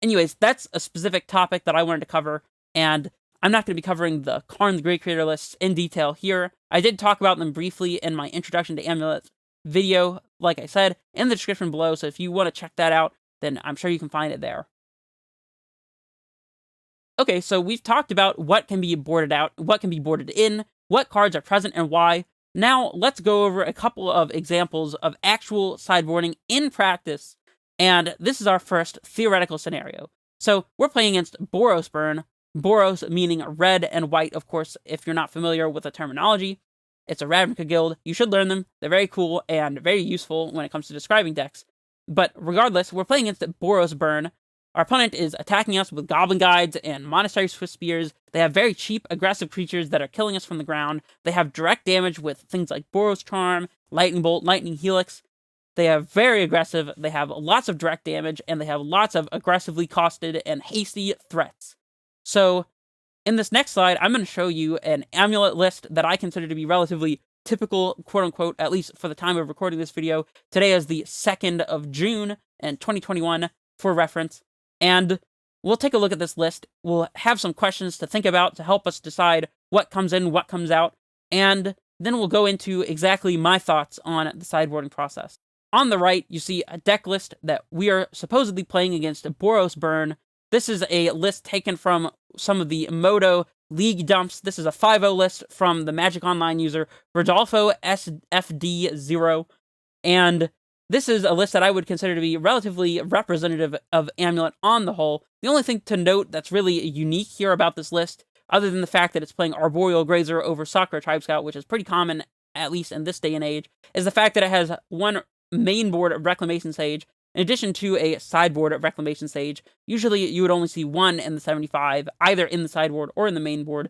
A: Anyways, that's a specific topic that I wanted to cover, and I'm not going to be covering the Karn the Great Creator lists in detail here. I did talk about them briefly in my Introduction to Amulet video, like I said, in the description below, so if you want to check that out, then I'm sure you can find it there. Okay, so we've talked about what can be boarded out, what can be boarded in, what cards are present and why. Now, let's go over a couple of examples of actual sideboarding in practice, and this is our first theoretical scenario. So, we're playing against Boros Burn. Boros meaning red and white, of course, if you're not familiar with the terminology. It's a Ravnica guild. You should learn them. They're very cool and very useful when it comes to describing decks. But regardless, we're playing against Boros Burn. Our opponent is attacking us with Goblin Guides and Monastery Swift Spears. They have very cheap, aggressive creatures that are killing us from the ground. They have direct damage with things like Boros Charm, Lightning Bolt, Lightning Helix. They are very aggressive, they have lots of direct damage, and they have lots of aggressively costed and hasty threats. So, in this next slide, I'm going to show you an amulet list that I consider to be relatively typical, quote-unquote, at least for the time of recording this video. Today is the 2nd of June in 2021, for reference. And we'll take a look at this list. We'll have some questions to think about to help us decide what comes in, what comes out, and then we'll go into exactly my thoughts on the sideboarding process. On the right, you see a deck list that we are supposedly playing against Boros Burn. This is a list taken from some of the Modo League dumps. This is a 5-0 list from the Magic Online user Rodolfo SFD0, and this is a list that I would consider to be relatively representative of Amulet on the whole. The only thing to note that's really unique here about this list, other than the fact that it's playing Arboreal Grazer over Sakura Tribe Scout, which is pretty common, at least in this day and age, is the fact that it has one main board of Reclamation Sage, in addition to a sideboard of Reclamation Sage. Usually you would only see one in the 75, either in the sideboard or in the main board.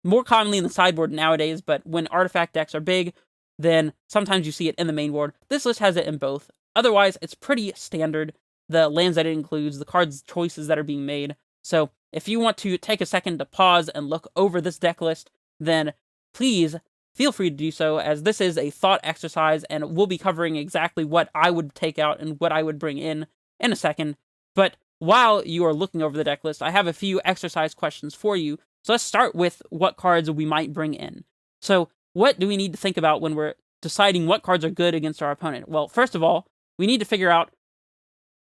A: More commonly in the sideboard nowadays, but when artifact decks are big, then sometimes you see it in the main board. This list has it in both. Otherwise, it's pretty standard, the lands that it includes, the cards choices that are being made. So if you want to take a second to pause and look over this deck list, then please feel free to do so, as this is a thought exercise, and we'll be covering exactly what I would take out and what I would bring in a second. But while you are looking over the deck list, I have a few exercise questions for you. So let's start with what cards we might bring in. So what do we need to think about when we're deciding what cards are good against our opponent? Well, first of all, we need to figure out,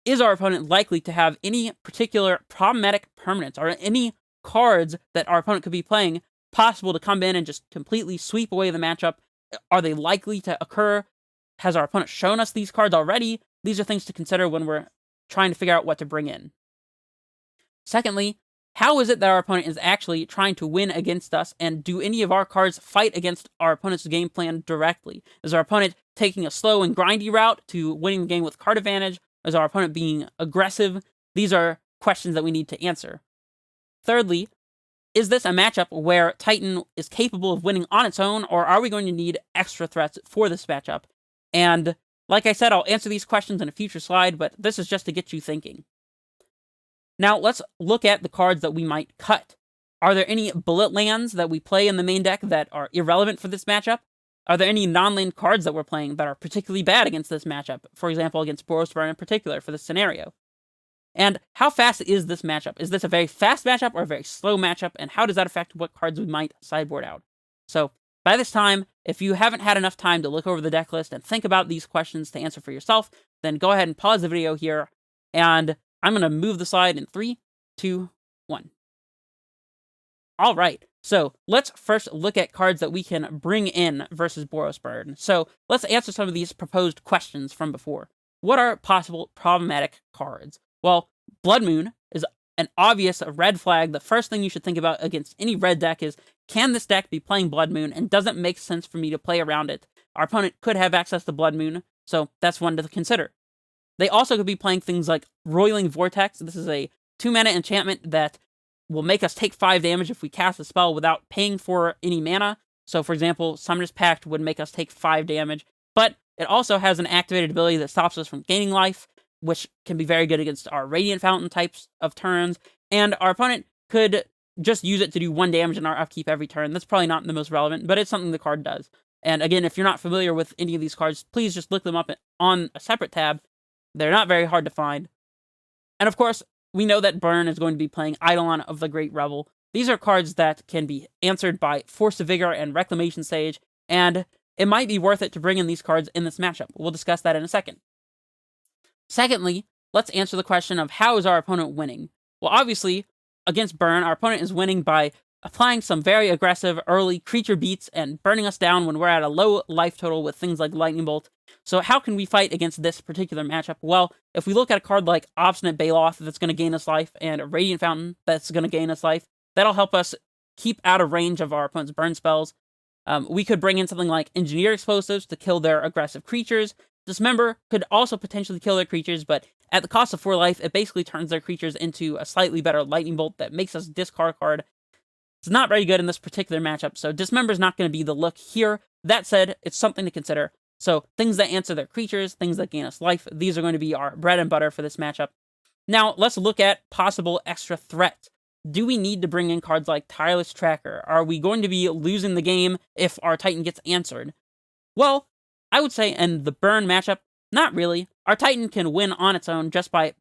A: is our opponent likely to have any particular problematic permanents? Are any cards that our opponent could be playing possible to come in and just completely sweep away the matchup? Are they likely to occur? Has our opponent shown us these cards already? These are things to consider when we're trying to figure out what to bring in. Secondly, how is it that our opponent is actually trying to win against us, and do any of our cards fight against our opponent's game plan directly? Is our opponent taking a slow and grindy route to winning the game with card advantage? Is our opponent being aggressive? These are questions that we need to answer. Thirdly, is this a matchup where Titan is capable of winning on its own, or are we going to need extra threats for this matchup? And like I said, I'll answer these questions in a future slide, but this is just to get you thinking. Now, let's look at the cards that we might cut. Are there any bullet lands that we play in the main deck that are irrelevant for this matchup? Are there any non-land cards that we're playing that are particularly bad against this matchup? For example, against Boros in particular for this scenario. And how fast is this matchup? Is this a very fast matchup or a very slow matchup? And how does that affect what cards we might sideboard out? So, by this time, if you haven't had enough time to look over the deck list and think about these questions to answer for yourself, then go ahead and pause the video here, and I'm going to move the slide in 3, 2, 1. Alright, so let's first look at cards that we can bring in versus Boros Burn. So, let's answer some of these proposed questions from before. What are possible problematic cards? Well, Blood Moon is an obvious red flag. The first thing you should think about against any red deck is, can this deck be playing Blood Moon, and does it make sense for me to play around it? Our opponent could have access to Blood Moon, so that's one to consider. They also could be playing things like Roiling Vortex. This is a 2-mana enchantment that will make us take 5 damage if we cast a spell without paying for any mana. So, for example, Summoner's Pact would make us take 5 damage, but it also has an activated ability that stops us from gaining life, which can be very good against our Radiant Fountain types of turns, and our opponent could just use it to do 1 damage in our upkeep every turn. That's probably not the most relevant, but it's something the card does. And again, if you're not familiar with any of these cards, please just look them up on a separate tab. They're not very hard to find. And of course, we know that Burn is going to be playing Eidolon of the Great Revel. These are cards that can be answered by Force of Vigor and Reclamation Sage, and it might be worth it to bring in these cards in this matchup. We'll discuss that in a second. Secondly, let's answer the question of how is our opponent winning? Well, obviously, against Burn, our opponent is winning by applying some very aggressive early creature beats and burning us down when we're at a low life total with things like Lightning Bolt. So how can we fight against this particular matchup? Well, if we look at a card like Obstinate Baloth that's going to gain us life, and Radiant Fountain that's going to gain us life, that'll help us keep out of range of our opponent's burn spells. We could bring in something like Engineer Explosives to kill their aggressive creatures. Dismember could also potentially kill their creatures, but at the cost of 4 life, it basically turns their creatures into a slightly better Lightning Bolt that makes us discard a card. It's not very good in this particular matchup, so Dismember is not going to be the look here. That said, it's something to consider. So things that answer their creatures, things that gain us life, these are going to be our bread and butter for this matchup. Now, let's look at possible extra threats. Do we need to bring in cards like Tireless Tracker? Are we going to be losing the game if our Titan gets answered? Well, I would say in the Burn matchup, not really. Our Titan can win on its own just by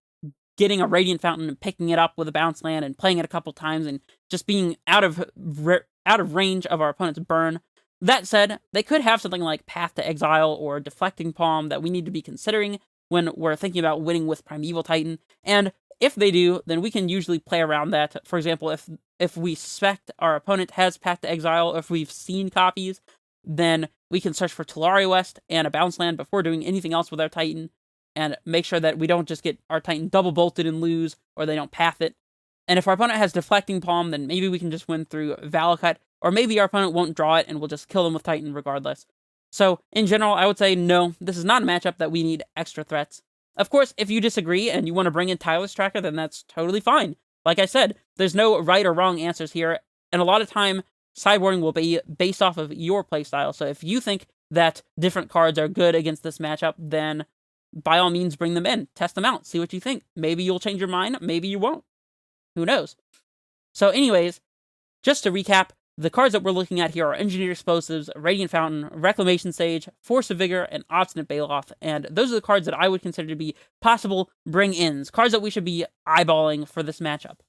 A: getting a Radiant Fountain and picking it up with a bounce land and playing it a couple times and just being out of range of our opponent's burn. That said, they could have something like Path to Exile or Deflecting Palm that we need to be considering when we're thinking about winning with Primeval Titan. And if they do, then we can usually play around that. For example, if we suspect our opponent has Path to Exile, or if we've seen copies, then we can search for Tularia West and a bounce land before doing anything else with our Titan, and make sure that we don't just get our Titan double bolted and lose, or they don't path it. And if our opponent has Deflecting Palm, then maybe we can just win through Valakut, or maybe our opponent won't draw it and we'll just kill them with Titan regardless. So, in general, I would say no, this is not a matchup that we need extra threats. Of course, if you disagree and you want to bring in Tireless Tracker, then that's totally fine. Like I said, there's no right or wrong answers here, and a lot of time, sideboarding will be based off of your playstyle. So if you think that different cards are good against this matchup, then by all means bring them in, test them out, see what you think. Maybe you'll change your mind, maybe you won't. Who knows? So anyways, just to recap, the cards that we're looking at here are Engineer Explosives, Radiant Fountain, Reclamation Sage, Force of Vigor, and Obstinate Baloth, and those are the cards that I would consider to be possible bring-ins, cards that we should be eyeballing for this matchup.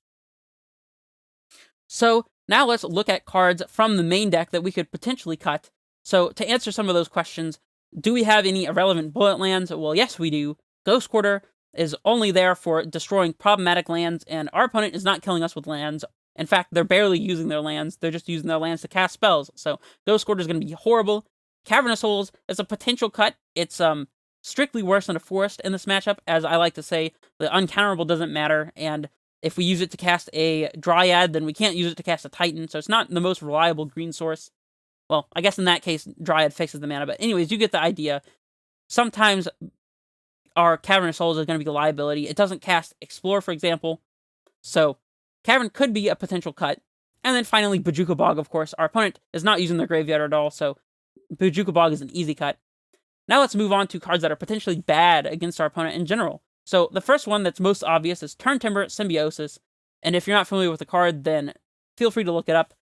A: So now let's look at cards from the main deck that we could potentially cut. So to answer some of those questions, do we have any irrelevant bullet lands? Well, yes, we do. Ghost Quarter is only there for destroying problematic lands, and our opponent is not killing us with lands. In fact, they're barely using their lands. They're just using their lands to cast spells. So Ghost Quarter is going to be horrible. Cavernous Holes is a potential cut. It's strictly worse than a Forest in this matchup. As I like to say, the uncounterable doesn't matter, and If we use it to cast a Dryad, then we can't use it to cast a Titan, so it's not the most reliable green source. Well, I guess in that case, Dryad fixes the mana, but anyways, you get the idea. Sometimes our Cavern of Souls is going to be the liability. It doesn't cast Explore, for example, so Cavern could be a potential cut. And then finally, Bojuka Bog, of course. Our opponent is not using their graveyard at all, so Bojuka Bog is an easy cut. Now let's move on to cards that are potentially bad against our opponent in general. So the first one that's most obvious is Turntimber Symbiosis. And if you're not familiar with the card, then feel free to look it up.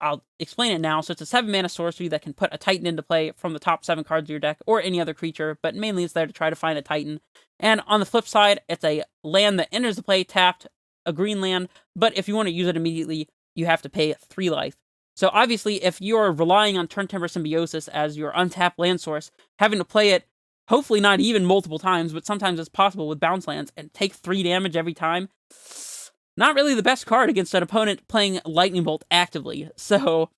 A: I'll explain it now. So it's a 7-mana sorcery that can put a Titan into play from the top 7 cards of your deck, or any other creature, but mainly it's there to try to find a Titan. And on the flip side, it's a land that enters the play tapped, a green land, but if you want to use it immediately, you have to pay 3 life. So obviously, if you're relying on Turntimber Symbiosis as your untapped land source, having to play it, hopefully not even multiple times, but sometimes it's possible with bounce lands, and take 3 damage every time, not really the best card against an opponent playing Lightning Bolt actively. So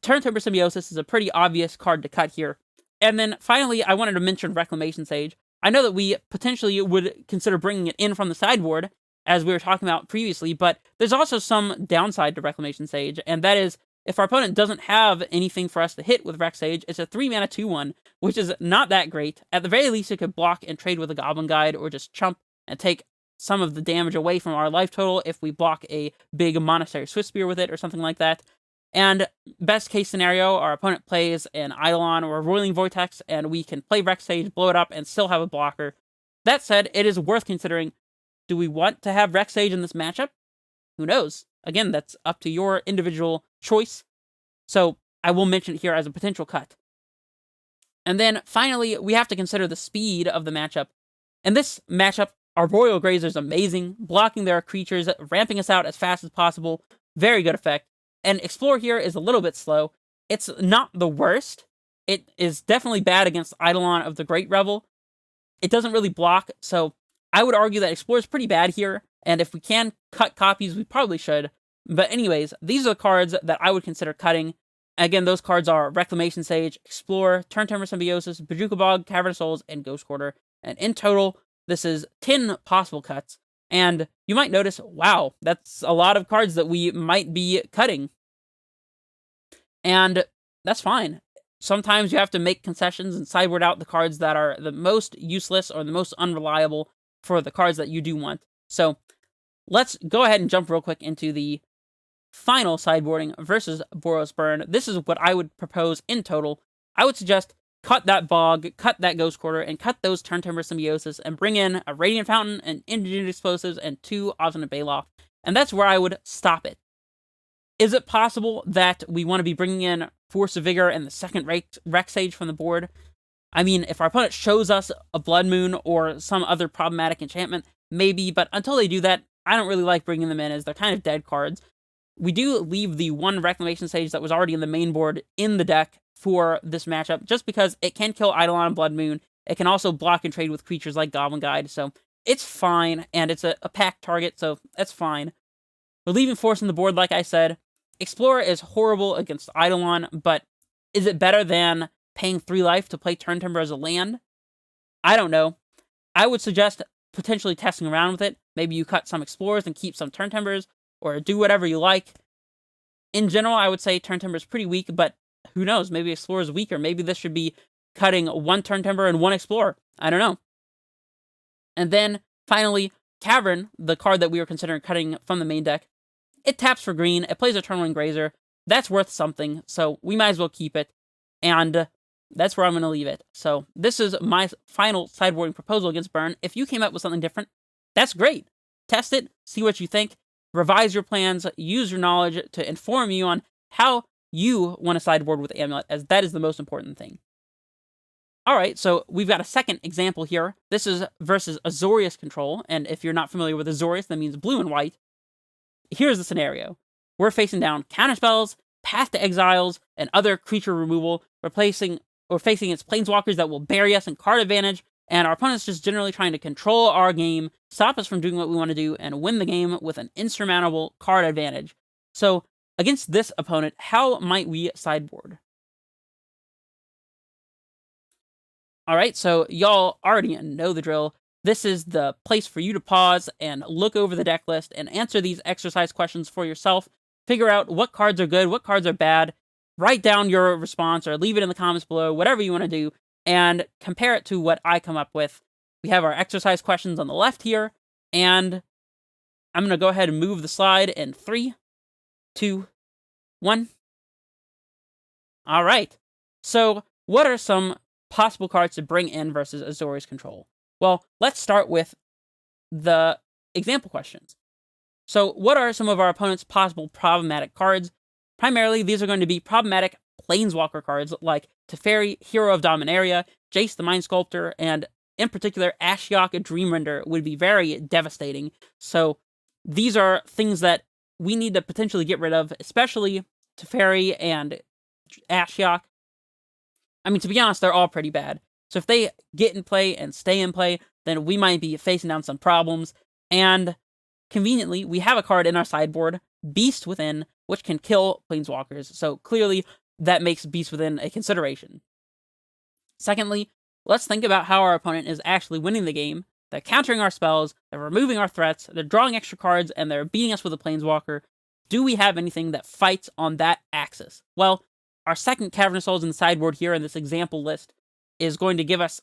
A: Turntimber Symbiosis is a pretty obvious card to cut here. And then finally, I wanted to mention Reclamation Sage. I know that we potentially would consider bringing it in from the sideboard, as we were talking about previously, but there's also some downside to Reclamation Sage, and that is, if our opponent doesn't have anything for us to hit with Rec Sage, it's a 3-mana 2/1, which is not that great. At the very least, it could block and trade with a Goblin Guide, or just chump and take some of the damage away from our life total if we block a big Monastery Swiftspear with it, or something like that. And best case scenario, our opponent plays an Eidolon or a Roiling Vortex, and we can play Rec Sage, blow it up, and still have a blocker. That said, it is worth considering. Do we want to have Rec Sage in this matchup? Who knows? Again, that's up to your individual choice. So I will mention it here as a potential cut. And then finally, we have to consider the speed of the matchup. In this matchup, our Royal Grazer is amazing, blocking their creatures, ramping us out as fast as possible. Very good effect. And Explore here is a little bit slow. It's not the worst. It is definitely bad against Eidolon of the Great Revel. It doesn't really block, so I would argue that Explore is pretty bad here, and if we can cut copies, we probably should. But anyways, these are the cards that I would consider cutting. Again, those cards are Reclamation Sage, Explore, Turntimber Symbiosis, Bojuka Bog, Cavern of Souls, and Ghost Quarter. And in total, this is 10 possible cuts. And you might notice, wow, that's a lot of cards that we might be cutting. And that's fine. Sometimes you have to make concessions and sideboard out the cards that are the most useless or the most unreliable for the cards that you do want. So let's go ahead and jump real quick into the final sideboarding versus Boros Burn. This is what I would propose in total. I would suggest cut that Bog, cut that Ghost Quarter, and cut those Turntimber Symbiosis, and bring in a Radiant Fountain, and Indigenous Explosives, and 2 Obstinate Baloth. And that's where I would stop it. Is it possible that we want to be bringing in Force of Vigor and the second Rec Sage from the board? I mean, if our opponent shows us a Blood Moon or some other problematic enchantment, maybe, but until they do that, I don't really like bringing them in, as they're kind of dead cards. We do leave the one Reclamation Sage that was already in the main board in the deck for this matchup, just because it can kill Eidolon and Blood Moon. It can also block and trade with creatures like Goblin Guide, so it's fine, and it's a Pact target, so that's fine. We're leaving Force on the board, like I said. Explorer is horrible against Eidolon, but is it better than paying 3 life to play Turntimber as a land? I don't know. I would suggest potentially testing around with it. Maybe you cut some Explorers and keep some Turntimbers, or do whatever you like. In general, I would say Turntimber is pretty weak, but who knows? Maybe Explorer is weaker. Maybe this should be cutting 1 Turntimber and 1 Explorer. I don't know. And then, finally, Cavern, the card that we were considering cutting from the main deck. It taps for green, it plays a Eternal Grazer. That's worth something, so we might as well keep it. And that's where I'm going to leave it. So this is my final sideboarding proposal against Burn. If you came up with something different, that's great. Test it, see what you think, revise your plans, use your knowledge to inform you on how you want to sideboard with Amulet, as that is the most important thing. Alright, so we've got a second example here. This is versus Azorius control, and if you're not familiar with Azorius, that means blue and white. Here's the scenario. We're facing down counterspells, Path to Exiles, and other creature removal, facing its planeswalkers that will bury us in card advantage, and our opponent's just generally trying to control our game, stop us from doing what we want to do, and win the game with an insurmountable card advantage. So, against this opponent, how might we sideboard? Alright, so y'all already know the drill. this is the place for you to pause and look over the deck list and answer these exercise questions for yourself. Figure out what cards are good, what cards are bad. Write down your response or leave it in the comments below, whatever you want to do, and compare it to what I come up with. We have our exercise questions on the left here, and I'm going to go ahead and move the slide in 3, 2, 1. All right. So, what are some possible cards to bring in versus Azorius control? Well, let's start with the example questions. So, what are some of our opponent's possible problematic cards? Primarily, these are going to be problematic Planeswalker cards like Teferi, Hero of Dominaria, Jace the Mind Sculptor, and in particular, Ashiok Dreamrender would be very devastating. So, these are things that we need to potentially get rid of, especially Teferi and Ashiok. I mean, to be honest, they're all pretty bad. So if they get in play and stay in play, then we might be facing down some problems. And conveniently, we have a card in our sideboard, Beast Within, which can kill Planeswalkers. So clearly, that makes Beast Within a consideration. Secondly, let's think about how our opponent is actually winning the game. They're countering our spells, they're removing our threats, they're drawing extra cards, and they're beating us with a Planeswalker. Do we have anything that fights on that axis? Well, our second Cavern of Souls in the sideboard here in this example list is going to give us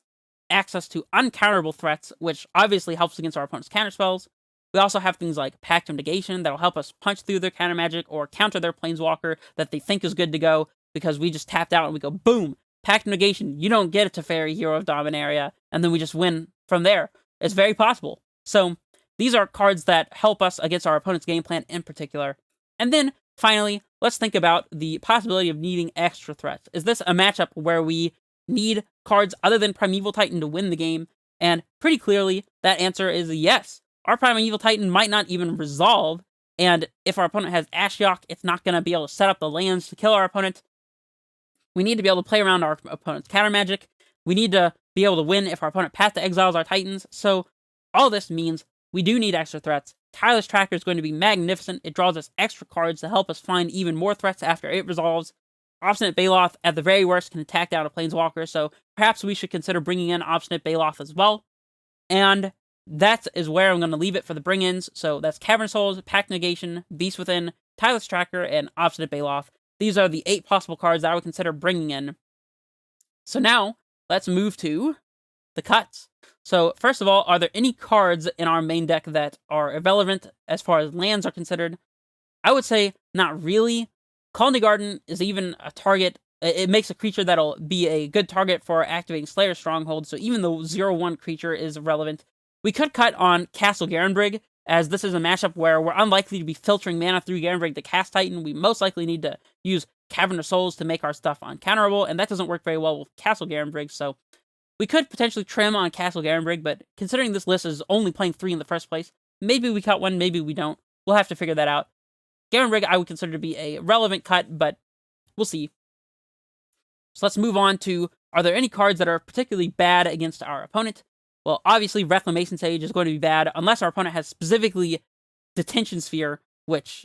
A: access to uncounterable threats, which obviously helps against our opponent's counterspells. We also have things like Pact of Negation that'll help us punch through their counter magic or counter their Planeswalker that they think is good to go because we just tapped out and we go, boom, Pact of Negation, you don't get a Teferi, Hero of Dominaria, and then we just win from there. It's very possible. So these are cards that help us against our opponent's game plan in particular. And then, finally, let's think about the possibility of needing extra threats. Is this a matchup where we need cards other than Primeval Titan to win the game? And pretty clearly, that answer is yes. Our Primeval Titan might not even resolve, and if our opponent has Ashiok, it's not going to be able to set up the lands to kill our opponent. We need to be able to play around our opponent's counter magic. We need to be able to win if our opponent Path to Exiles our Titans. So all this means we do need extra threats. Tireless Tracker is going to be magnificent. It draws us extra cards to help us find even more threats after it resolves. Obstinate Baloth, at the very worst, can attack down a Planeswalker, so perhaps we should consider bringing in Obstinate Baloth as well. And that is where I'm going to leave it for the bring-ins. So that's Cavern Souls, Pact Negation, Beast Within, Tireless Tracker, and Obstinate Baloth. These are the 8 possible cards that I would consider bringing in. So now, let's move to the cuts. So, first of all, are there any cards in our main deck that are irrelevant as far as lands are considered? I would say not really. Colony Garden is even a target. It makes a creature that'll be a good target for activating Slayer Stronghold, so even the 0/1 creature is relevant. We could cut on Castle Garenbrig, as this is a matchup where we're unlikely to be filtering mana through Garenbrig to cast Titan. We most likely need to use Cavern of Souls to make our stuff uncounterable, and that doesn't work very well with Castle Garenbrig, so we could potentially trim on Castle Garenbrig, but considering this list is only playing 3 in the first place, maybe we cut one, maybe we don't. We'll have to figure that out. Garenbrig I would consider to be a relevant cut, but we'll see. So let's move on to, are there any cards that are particularly bad against our opponent? Well, obviously Reclamation Sage is going to be bad, unless our opponent has specifically Detention Sphere, which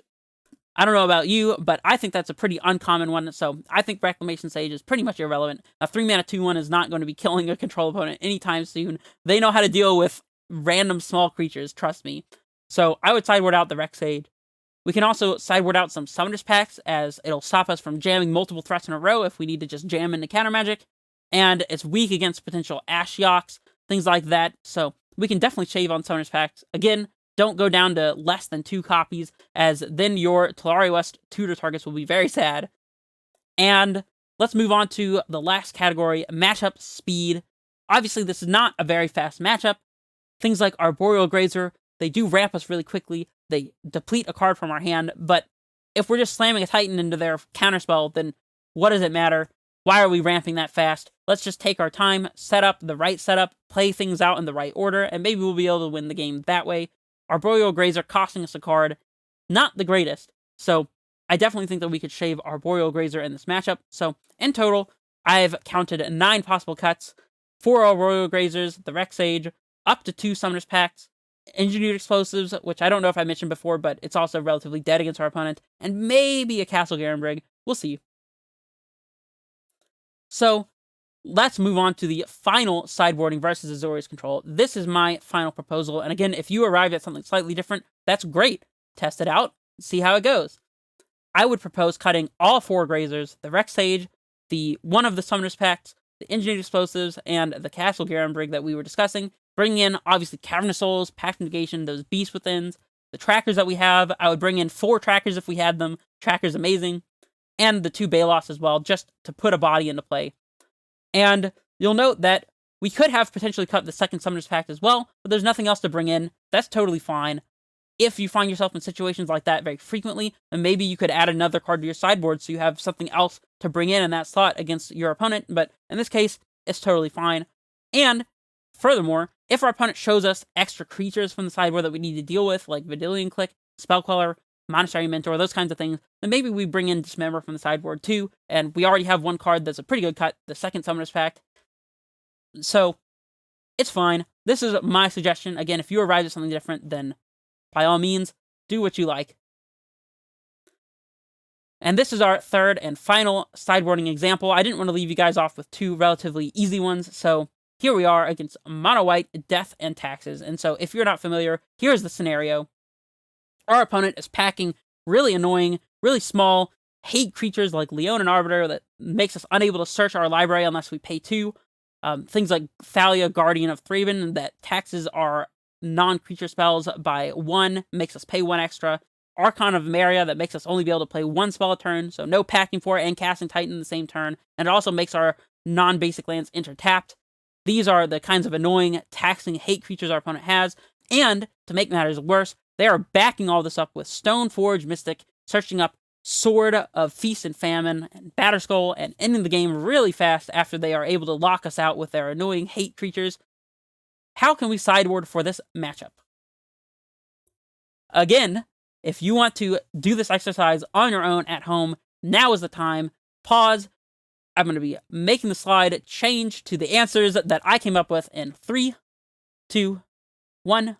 A: I don't know about you, but I think that's a pretty uncommon one, so I think Reclamation Sage is pretty much irrelevant. A 3-mana 2/1 is not going to be killing a control opponent anytime soon. They know how to deal with random small creatures, trust me. So I would sideboard out the Rec Sage. We can also sideboard out some Summoners Pacts, as it'll stop us from jamming multiple threats in a row if we need to just jam into counter magic. And it's weak against potential Ashioks, things like that, so we can definitely shave on Summoners Pacts. Again, don't go down to less than 2 copies, as then your Tolari West tutor targets will be very sad. And let's move on to the last category, matchup speed. Obviously, this is not a very fast matchup. Things like Arboreal Grazer, they do ramp us really quickly. They deplete a card from our hand, but if we're just slamming a Titan into their counterspell, then what does it matter? Why are we ramping that fast? Let's just take our time, set up the right setup, play things out in the right order, and maybe we'll be able to win the game that way. Arboreal Grazer costing us a card, not the greatest, so I definitely think that we could shave Arboreal Grazer in this matchup. So, in total, I've counted 9 possible cuts, 4 Arboreal Grazers, the Rec Sage, up to 2 Summoners Pacts, Engineered Explosives, which I don't know if I mentioned before, but it's also relatively dead against our opponent, and maybe a Castle Garenbrig. We'll see. So, let's move on to the final sideboarding versus Azorius control. This is my final proposal, and again, if you arrive at something slightly different, that's great. Test it out, see how it goes. I would propose cutting all 4 Grazers, the Rex Sage, the one of the Summoner's Pacts, the Engineered Explosives, and the Castle Garum Brig that we were discussing, bringing in, obviously, Cavernous Souls, Pact Negation, those Beast Withins, the trackers that we have. I would bring in 4 trackers if we had them. Trackers amazing. And the 2 Balos as well, just to put a body into play. And you'll note that we could have potentially cut the second Summoner's Pact as well, but there's nothing else to bring in. That's totally fine. If you find yourself in situations like that very frequently, then maybe you could add another card to your sideboard so you have something else to bring in that slot against your opponent, but in this case, it's totally fine. And furthermore, if our opponent shows us extra creatures from the sideboard that we need to deal with, like Vidilian Click, Spellqueller, Monastery Mentor, those kinds of things, then maybe we bring in Dismember from the sideboard too, and we already have one card that's a pretty good cut, the second Summoner's Pact. So, it's fine. This is my suggestion. Again, if you arrive at something different, then by all means, do what you like. And this is our third and final sideboarding example. I didn't want to leave you guys off with 2 relatively easy ones, so here we are against Mono White, Death, and Taxes. And so, if you're not familiar, here's the scenario. Our opponent is packing really annoying, really small, hate creatures like Leon and Arbiter that makes us unable to search our library unless we pay 2. Things like Thalia, Guardian of Thraben, that taxes our non-creature spells by 1, makes us pay 1 extra. Archon of Maria, that makes us only be able to play 1 spell a turn, so no packing for it and casting Titan in the same turn. And it also makes our non-basic lands enter-tapped. These are the kinds of annoying, taxing hate creatures our opponent has. And, to make matters worse, they are backing all this up with Stoneforge Mystic, searching up Sword of Feast and Famine, and Batterskull, and ending the game really fast after they are able to lock us out with their annoying hate creatures. How can we sideboard for this matchup? Again, if you want to do this exercise on your own at home, now is the time. Pause. I'm going to be making the slide change to the answers that I came up with in 3, 2, 1.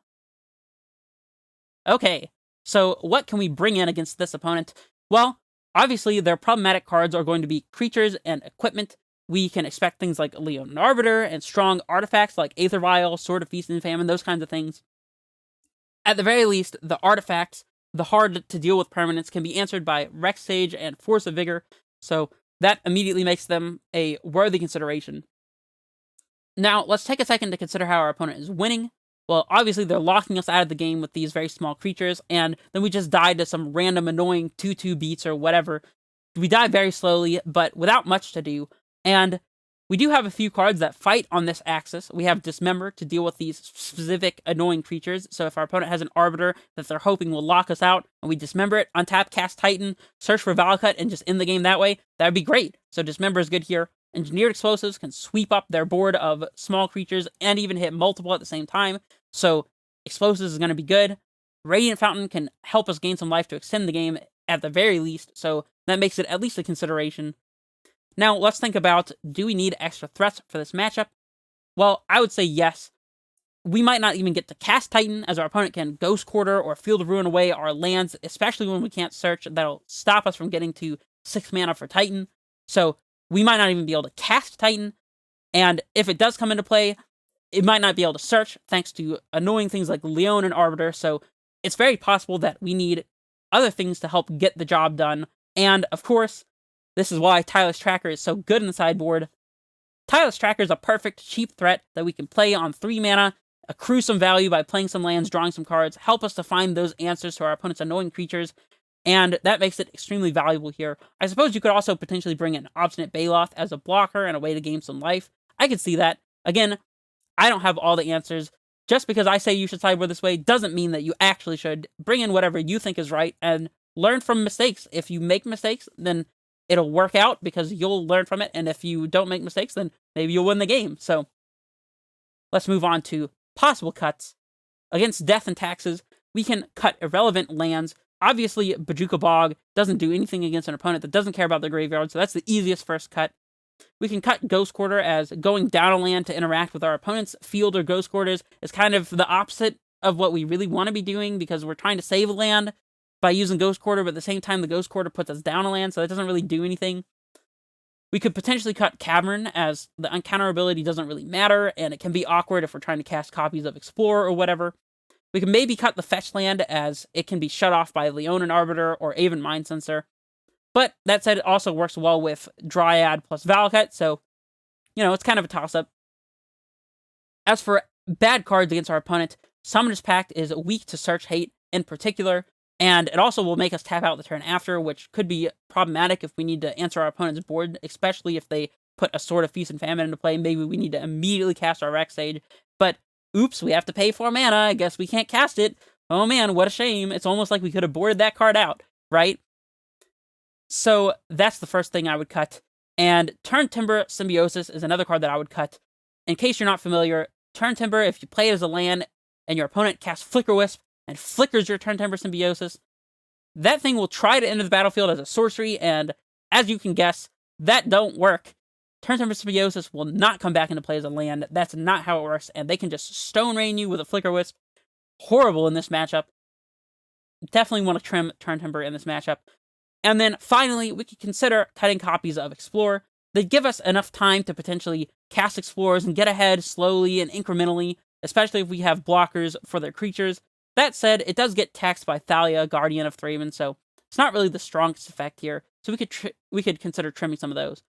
A: Okay, so what can we bring in against this opponent? Well, obviously, their problematic cards are going to be creatures and equipment. We can expect things like Leon and Arbiter and strong artifacts like Aether Vial, Sword of Feast and Famine, those kinds of things. At the very least, the artifacts, the hard-to-deal-with permanents, can be answered by Rex Sage and Force of Vigor, so that immediately makes them a worthy consideration. Now, let's take a second to consider how our opponent is winning. Well, obviously, they're locking us out of the game with these very small creatures, and then we just die to some random annoying 2/2 beats or whatever. We die very slowly, but without much to do, and we do have a few cards that fight on this axis. We have Dismember to deal with these specific annoying creatures, so if our opponent has an Arbiter that they're hoping will lock us out, and we Dismember it, untap, cast Titan, search for Valakut, and just end the game that way, that would be great. So Dismember is good here. Engineered Explosives can sweep up their board of small creatures and even hit multiple at the same time, so Explosives is going to be good. Radiant Fountain can help us gain some life to extend the game at the very least, so that makes it at least a consideration. Now, let's think about, do we need extra threats for this matchup? Well, I would say yes. We might not even get to cast Titan, as our opponent can Ghost Quarter or Field of Ruin away our lands, especially when we can't search. That'll stop us from getting to 6 mana for Titan. So, we might not even be able to cast Titan, and if it does come into play, it might not be able to search, thanks to annoying things like Leon and Arbiter, so it's very possible that we need other things to help get the job done, and, of course, this is why Tireless Tracker is so good in the sideboard. Tireless Tracker is a perfect, cheap threat that we can play on 3 mana, accrue some value by playing some lands, drawing some cards, help us to find those answers to our opponent's annoying creatures, and that makes it extremely valuable here. I suppose you could also potentially bring in Obstinate Baloth as a blocker and a way to gain some life. I could see that. Again, I don't have all the answers. Just because I say you should sideboard this way doesn't mean that you actually should. Bring in whatever you think is right and learn from mistakes. If you make mistakes, then it'll work out because you'll learn from it, and if you don't make mistakes, then maybe you'll win the game. So, let's move on to possible cuts. Against Death and Taxes, we can cut irrelevant lands. Obviously, Bojuka Bog doesn't do anything against an opponent that doesn't care about the graveyard, so that's the easiest first cut. We can cut Ghost Quarter, as going down a land to interact with our opponent's field or Ghost Quarters is kind of the opposite of what we really want to be doing, because we're trying to save a land by using Ghost Quarter, but at the same time, the Ghost Quarter puts us down a land, so that doesn't really do anything. We could potentially cut Cavern, as the uncounter ability doesn't really matter, and it can be awkward if we're trying to cast copies of Explorer or whatever. We can maybe cut the fetch land, as it can be shut off by Leonin Arbiter or Aven Mind Sensor. But that said, it also works well with Dryad plus Valakut, so, it's kind of a toss-up. As for bad cards against our opponent, Summoner's Pact is weak to Search Hate in particular, and it also will make us tap out the turn after, which could be problematic if we need to answer our opponent's board, especially if they put a Sword of Feast and Famine into play. Maybe we need to immediately cast our Rex Sage, but oops, we have to pay 4 mana. I guess we can't cast it. Oh man, what a shame. It's almost like we could have boarded that card out, right? So that's the first thing I would cut. And Turn Timber Symbiosis is another card that I would cut. In case you're not familiar, Turn Timber, if you play it as a land and your opponent casts Flicker Wisp and flickers your Turn Timber Symbiosis, that thing will try to enter the battlefield as a sorcery, and as you can guess, that don't work. Turn Timber Symbiosis will not come back into play as a land. That's not how it works, and they can just Stone Rain you with a Flicker Wisp. Horrible in this matchup. Definitely want to trim Turn Timber in this matchup. And then, finally, we could consider cutting copies of Explorer. They give us enough time to potentially cast Explorers and get ahead slowly and incrementally, especially if we have blockers for their creatures. That said, it does get taxed by Thalia, Guardian of Thraben, so it's not really the strongest effect here. So we could consider trimming some of those.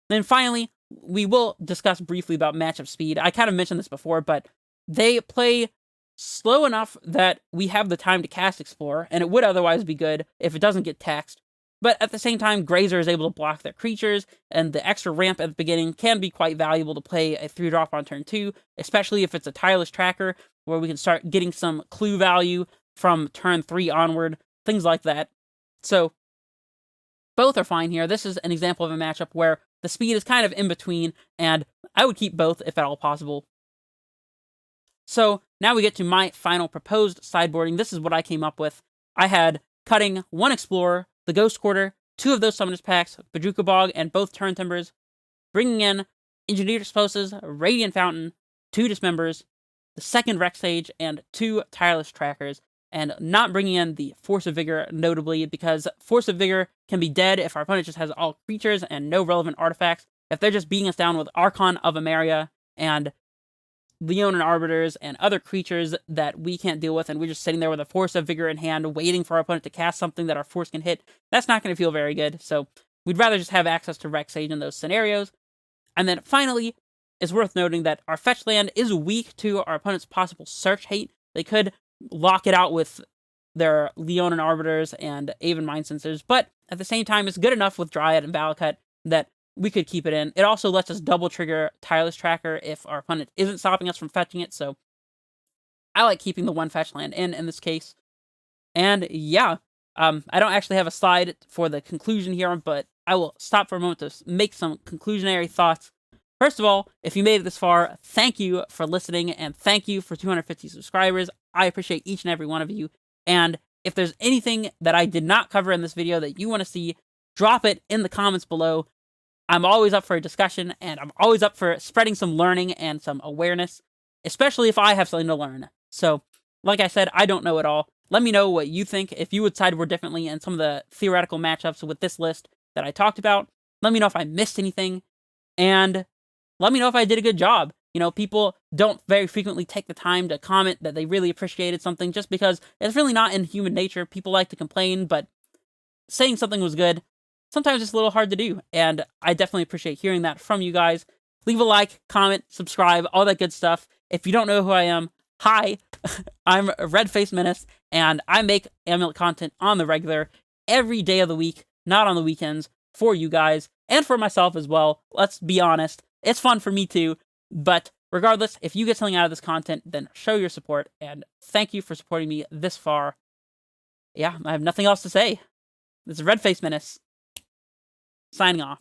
A: Then finally, we will discuss briefly about matchup speed. I kind of mentioned this before, but they play slow enough that we have the time to cast Explorer, and it would otherwise be good if it doesn't get taxed. But at the same time, Grazer is able to block their creatures, and the extra ramp at the beginning can be quite valuable to play a 3-drop on turn 2, especially if it's a Tireless Tracker, where we can start getting some clue value from turn 3 onward, things like that. So, both are fine here. This is an example of a matchup where the speed is kind of in between, and I would keep both if at all possible. So, now we get to my final proposed sideboarding. This is what I came up with. I had cutting 1 Explorer, the Ghost Quarter, 2 of those Summoners Packs, Bojuka Bog, and both Turn Timbers, bringing in Engineered Explosives, Radiant Fountain, 2 Dismembers, the 2nd Rex Sage, and 2 Tireless Trackers, and not bringing in the Force of Vigor, notably, because Force of Vigor can be dead if our opponent just has all creatures and no relevant artifacts. If they're just beating us down with Archon of Emeria and Leonin Arbiters and other creatures that we can't deal with, and we're just sitting there with a Force of Vigor in hand, waiting for our opponent to cast something that our Force can hit, that's not going to feel very good. So we'd rather just have access to Rex Sage in those scenarios. And then finally, it's worth noting that our fetch land is weak to our opponent's possible Search Hate. They could lock it out with their Leonin Arbiters and Aven Mind Sensors, but at the same time, it's good enough with Dryad and Valakut that we could keep it in. It also lets us double trigger Tireless Tracker if our opponent isn't stopping us from fetching it, so I like keeping the 1 fetch land in this case. And yeah, I don't actually have a slide for the conclusion here, but I will stop for a moment to make some conclusionary thoughts. First of all, if you made it this far, thank you for listening, and thank you for 250 subscribers. I appreciate each and every one of you. And if there's anything that I did not cover in this video that you want to see, drop it in the comments below. I'm always up for a discussion, and I'm always up for spreading some learning and some awareness, especially if I have something to learn. So, like I said, I don't know it all. Let me know what you think, if you would sideboard differently in some of the theoretical matchups with this list that I talked about. Let me know if I missed anything, and let me know if I did a good job. People don't very frequently take the time to comment that they really appreciated something, just because it's really not in human nature. People like to complain, but saying something was good, sometimes it's a little hard to do, and I definitely appreciate hearing that from you guys. Leave a like, comment, subscribe, all that good stuff. If you don't know who I am, hi, I'm Red Face Menace, and I make Amulet content on the regular, every day of the week, not on the weekends, for you guys, and for myself as well. Let's be honest, it's fun for me too, but regardless, if you get something out of this content, then show your support, and thank you for supporting me this far. Yeah, I have nothing else to say. This is Red Face Menace, signing off.